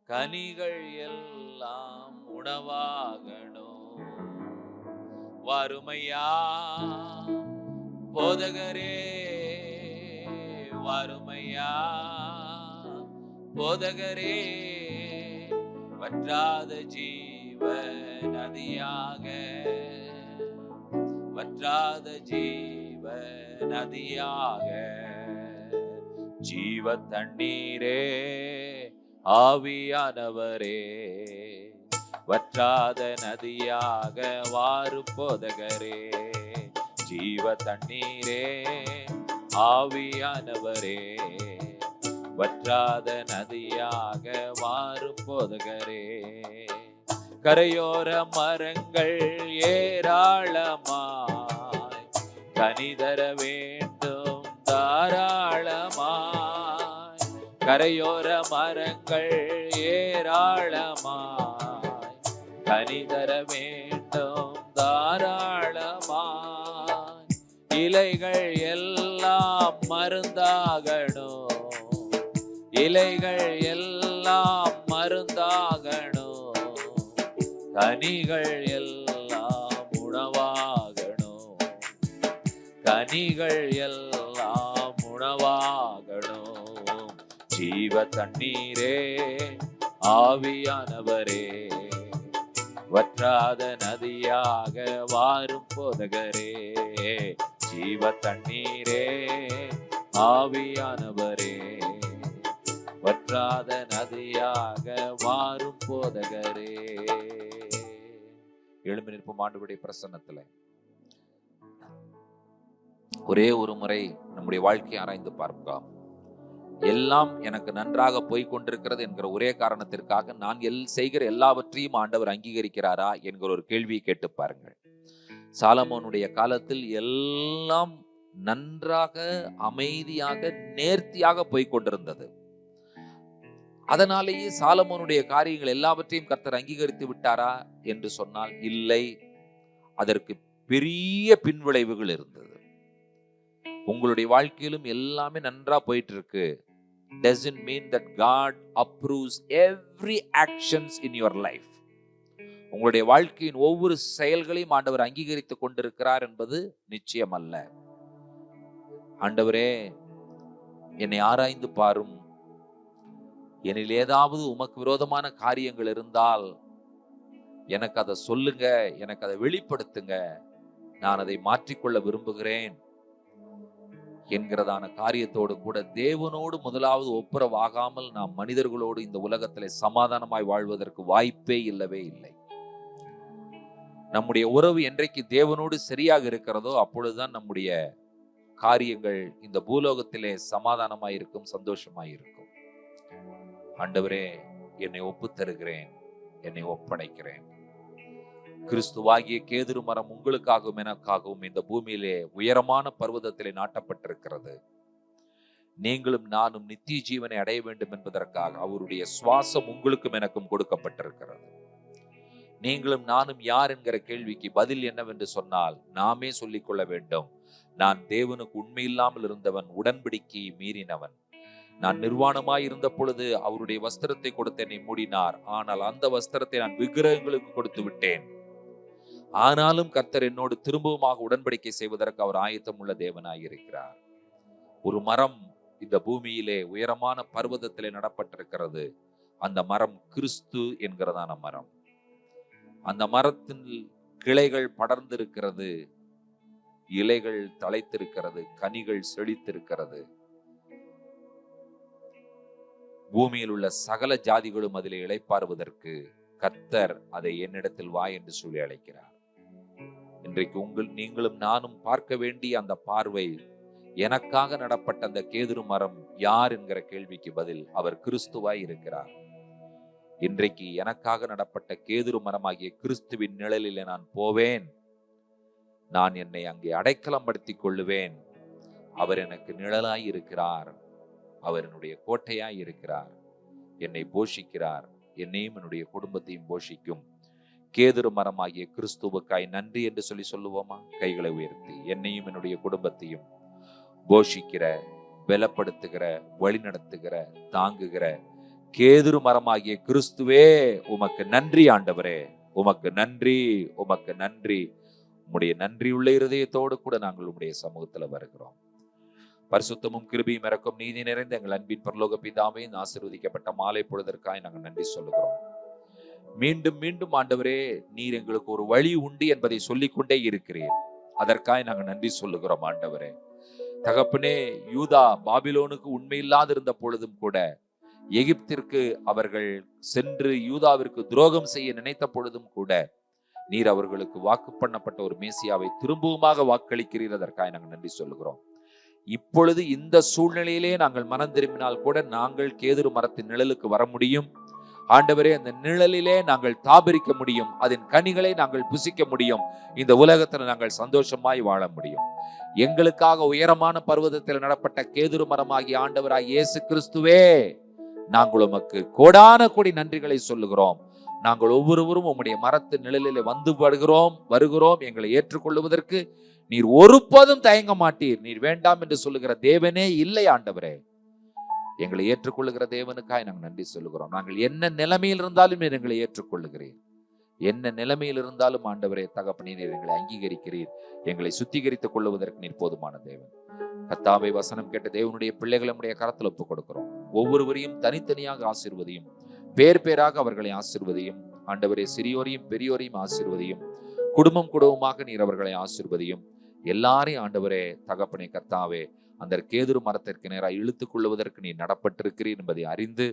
கனிகள் எல்லாம் உணவாகணும். வறுமையா போதகரே, வறுமையா போதகரே, வற்றாத ஜீவ நதியாக, வற்றாத ஜீவ நதியாக, ஜீவ தண்ணீரே ஆவியானவரே, வற்றாத நதியாக வாரும் போதகரே, ஜீவ தண்ணீரே ஆவியானவரே, வற்றாத நதியாக வாரும் போதகரே. கரையோர மரங்கள் ஏராளமாய் கனிதர வேண்டும் தாராளமாய், கரையோர மரங்கள் ஏராளமாய் கனிதர வேண்டும் தாராளமாய், இலைகள் எல்லாம் மருந்தாகணும், இலைகள் எல்லாம் மருந்தாகணும், கனிகள் எல்லாம் உணவாகணும், கனிகள் எல்லாம் உணவாகணும். ஜீவ தண்ணீரே ஆவியானவரே, வற்றாத நதியாக வாரும் போதகரே, ஜீவ தண்ணீரே ஆவியானவரே, வற்றாத நதியாக வாரும் போதகரே. எழும்பி நிற்போம் ஆண்டவருடைய பிரசன்னத்துல. ஒரே ஒரு முறை நம்முடைய வாழ்க்கையை ஆராய்ந்து பார்க்கலாம். எல்லாம் எனக்கு நன்றாக போய் கொண்டிருக்கிறது என்கிற ஒரே காரணத்திற்காக நான் செய்கிற எல்லாவற்றையும் ஆண்டவர் அங்கீகரிக்கிறாரா என்கிற ஒரு கேள்வியை கேட்டு பாருங்கள். சாலமோனுடைய காலத்தில் எல்லாம் நன்றாக அமைதியாக நேர்த்தியாக போய் கொண்டிருந்தது. அதனாலேயே சாலமோனுடைய காரியங்கள் எல்லாவற்றையும் கர்த்தர் அங்கீகரித்து விட்டாரா என்று சொன்னால் இல்லை. அதற்கு பெரிய பின்விளைவுகள் இருந்தது. உங்களுடைய வாழ்க்கையிலும் எல்லாமே நன்றா போயிட்டு இருக்கு, doesn't mean that God approves every actions in your life. உங்களுடைய வாழ்க்கையின் ஒவ்வொரு செயல்களையும் ஆண்டவர் அங்கீகரித்துக் கொண்டிருக்கிறார் என்பது நிச்சயம் அல்ல. ஆண்டவரே, என்னை ஆராய்ந்து பாரும், என்னில் ஏதாவது உமக்கு விரோதமான காரியங்கள் இருந்தால் எனக்கு அதை சொல்லுங்க, எனக்கு அதை வெளிப்படுத்துங்க, நான் அதை மாற்றிக்கொள்ள விரும்புகிறேன் என்கிறதான காரியத்தோடு கூட தேவனோடு முதலாவது ஒப்புரவாகாமல் நாம் மனிதர்களோடு இந்த உலகத்திலே சமாதானமாய் வாழ்வதற்கு வாய்ப்பே இல்லவே இல்லை. நம்முடைய உறவு என்றைக்கு தேவனோடு சரியாக இருக்கிறதோ அப்பொழுதுதான் நம்முடைய காரியங்கள் இந்த பூலோகத்திலே சமாதானமாய் இருக்கும், சந்தோஷமாய் இருக்கும். ஆண்டவரே, என்னை ஒப்பு தருகிறேன், என்னை ஒப்படைக்கிறேன். கிறிஸ்துவாகிய கேதுரு மரம் உங்களுக்காகவும் எனக்காகவும் இந்த பூமியிலே உயரமான பர்வதத்திலே நாட்டப்பட்டிருக்கிறது. நீங்களும் நானும் நித்திய ஜீவனை அடைய வேண்டும் என்பதற்காக அவருடைய சுவாசம் உங்களுக்கும் எனக்கும் கொடுக்கப்பட்டிருக்கிறது. நீங்களும் நானும் யார் என்கிற கேள்விக்கு பதில் என்னவென்று சொன்னால் நாமே சொல்லிக் கொள்ள வேண்டும், நான் தேவனுக்கு உண்மை இல்லாமல் இருந்தவன், உடன்படிக்கையை மீறினவன். நான் நிர்வாணமாய் இருந்த பொழுது அவருடைய வஸ்திரத்தை கொடுத்து என்னை மூடினார். ஆனால் அந்த வஸ்திரத்தை நான் விக்கிரகங்களுக்கு கொடுத்து விட்டேன். ஆனாலும் கர்த்தர் என்னோடு திரும்பவுமாக உடன்படிக்கை செய்வதற்கு அவர் ஆயத்தம் உள்ள தேவனாய் இருக்கிறார். ஒரு மரம் இந்த பூமியிலே உயரமான பர்வதத்திலே நடப்பட்டிருக்கிறது. அந்த மரம் கிறிஸ்து என்கிறதான மரம். அந்த மரத்தின் கிளைகள் படர்ந்திருக்கிறது, இலைகள் தழைத்திருக்கிறது, கனிகள் செழித்திருக்கிறது. பூமியில் உள்ள சகல ஜாதிகளும் அதிலே இளைப்பாறுவதற்கு கர்த்தர் அதை என்னிடத்தில் வா என்று சொல்லி அழைக்கிறார். இன்றைக்கு நீங்களும் நானும் பார்க்க வேண்டிய அந்த பார்வை, எனக்காக நடப்பட்ட அந்த கேதுரு மரம் யார் என்கிற கேள்விக்கு பதில் அவர் கிறிஸ்துவாய் இருக்கிறார். இன்றைக்கு எனக்காக நடப்பட்ட கேதுரு மரமாகிய கிறிஸ்துவின் நிழலிலே நான் போவேன். நான் என்னை அங்கே அடைக்கலம் படுத்திக் கொள்ளுவேன். அவர் எனக்கு நிழலாய் இருக்கிறார். அவர் என்னுடைய கோட்டையாய் இருக்கிறார். என்னை போஷிக்கிறார். என்னையும் என்னுடைய குடும்பத்தையும் போஷிக்கும் கேதுரு மரமாகிய கிறிஸ்துவுக்காய் நன்றி என்று சொல்லி சொல்லுவோமா? கைகளை உயர்த்தி, என்னையும் என்னுடைய குடும்பத்தையும் போஷிக்கிற, பலப்படுத்துகிற, வழி நடத்துகிற, தாங்குகிற கேதுரு மரமாகிய கிறிஸ்துவே, உமக்கு நன்றி ஆண்டவரே, உமக்கு நன்றி, உமக்கு நன்றி. உம்முடைய நன்றியுள்ள இருதயத்தோடு கூட நாங்கள் உம்முடைய சமூகத்துல வருகிறோம். பரிசுத்தமும் கிருபையும் இரக்கம் நீதி நிறைந்த எங்கள் அன்பின் பரலோக பிதாவே, ஆசீர்வதிக்கப்பட்ட மாலை பொழுதற்காய் நாங்கள் நன்றி சொல்லுகிறோம். மீண்டும் மீண்டும் ஆண்டவரே, நீர் எங்களுக்கு ஒரு வழி உண்டு என்பதை சொல்லிக்கொண்டே இருக்கிறீர். அதற்காக நாங்கள் நன்றி சொல்லுகிறோம் ஆண்டவரே. தகப்பனே, யூதா பாபிலோனுக்கு உண்மையில்லாது இருந்த பொழுதும் கூட, எகிப்திற்கு அவர்கள் சென்று யூதாவிற்கு துரோகம் செய்ய நினைத்த பொழுதும் கூட, நீர் அவர்களுக்கு வாக்கு பண்ணப்பட்ட ஒரு மேசியாவை திரும்பவுமாக வாக்களிக்கிறீர். அதற்காக நாங்கள் நன்றி சொல்லுகிறோம். இப்பொழுது இந்த சூழ்நிலையிலே நாங்கள் மனம் திரும்பினால் கூட நாங்கள் கேதுரு மரத்தின் நிழலுக்கு வர முடியும் ஆண்டவரே. அந்த நிழலிலே நாங்கள் தாபரிக்க முடியும். அதன் கனிகளை நாங்கள் புசிக்க முடியும். இந்த உலகத்தில் நாங்கள் சந்தோஷமாய் வாழ முடியும். எங்களுக்காக உயரமான பர்வதத்தில் நடப்பட்ட கேதுரு மரமாகிய ஆண்டவராய் இயேசு கிறிஸ்துவே, நாங்கள் உமக்கு கோடான கோடி நன்றிகளை சொல்லுகிறோம். நாங்கள் ஒவ்வொருவரும் உம்முடைய மரத்தின் நிழலிலே வந்து வருகிறோம். எங்களை ஏற்றுக்கொள்வதற்கு நீர் ஒருபோதும் தயங்க மாட்டீர். நீர் வேண்டாம் என்று சொல்லுகிற தேவனே இல்லை ஆண்டவரே. எங்களை ஏற்றுக்கொள்ளுகிற தேவனுக்காய் நாங்கள் நன்றி சொல்லுகிறோம். நாங்கள் என்ன நிலைமையில் இருந்தாலும் நீர் எங்களை ஏற்றுக்கொள்ளுகிறீர். என்ன நிலைமையில் இருந்தாலும் ஆண்டவரே தகப்பனே, நீர் எங்களை அங்கீகரிக்கிறீர். எங்களை சுத்திகரித்துக் கொள்ளுவதற்கு நீர் போதுமான தேவன். கர்த்தாவே, வசனம் கேட்ட தேவனுடைய பிள்ளைகளை நம்முடைய கரத்தில் ஒப்புக் கொடுக்கிறோம். ஒவ்வொருவரையும் தனித்தனியாக ஆசீர்வதியும், பேர் பேராக அவர்களை ஆசீர்வதியும் ஆண்டவரே. சிறியோரையும் பெரியோரையும் ஆசீர்வதியும், குடும்பமாக நீர் அவர்களை ஆசீர்வதியும். எல்லாரையும் ஆண்டவரே தகப்பனே கர்த்தாவே, அந்த கேதுரு மரத்திற்கு நேராக இழுத்துக் கொள்வதற்கு நீ நடப்பட்டிருக்கிறீர் என்பதை அறிந்து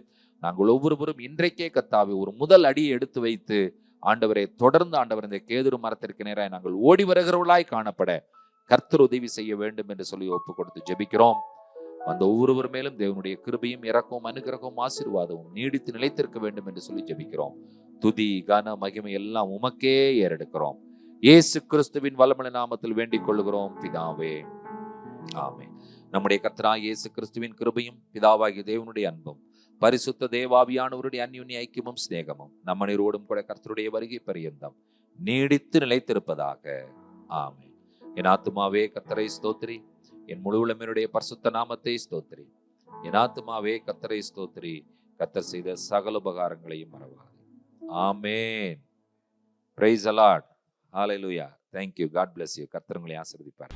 நாங்கள் ஒவ்வொருவரும் இன்றைக்கே கர்த்தாவே ஒரு முதல் அடியை எடுத்து வைத்து ஆண்டவரே, தொடர்ந்து ஆண்டவர் இந்த கேதுரு மரத்திற்கு நேராக நாங்கள் ஓடி வருகிறவர்களாய் காணப்பட கர்த்தர் உதவி செய்ய வேண்டும் என்று சொல்லி ஒப்பு கொடுத்து ஜெபிக்கிறோம். அந்த ஒவ்வொருவர் மேலும் தேவனுடைய கிருபையும் இரக்கமும் அனுகிரகமும் ஆசீர்வாதமும் நீடித்து நிலைத்திருக்க வேண்டும் என்று சொல்லி ஜெபிக்கிறோம். துதி கன மகிமை எல்லாம் உமக்கே ஏறெடுக்கிறோம். இயேசு கிறிஸ்துவின் வல்லமையுள்ள நாமத்தில் வேண்டிக் கொள்ளுகிறோம் பிதாவே, ஆமென். நம்முடைய கர்த்தராகிய இயேசு கிறிஸ்துவின் கிருபையும் பிதாவாகிய தேவனுடைய அன்பும் பரிசுத்த தேவாவியானவருடைய அந்யோன்ய ஐக்கியமும் சிநேகமும் நம்ம நீரோடும் கூட கர்த்தருடைய வருகை பரியந்தம் நீடித்து நிலைத்திருப்பதாக. ஆமென். என் ஆத்துமாவே கர்த்தரை ஸ்தோத்திரி, என் முழு உள்ளமையுடைய பரிசுத்த நாமத்தை ஸ்தோத்திரி. என் ஆத்துமாவே கர்த்தரை ஸ்தோத்திரி, கர்த்தர் செய்த சகல உபகாரங்களையும் மறவாது. ஆமென். Praise the Lord. ஹalleluya. Thank you. God bless you. கர்த்தர் உங்களை ஆசீர்வதிப்பார்.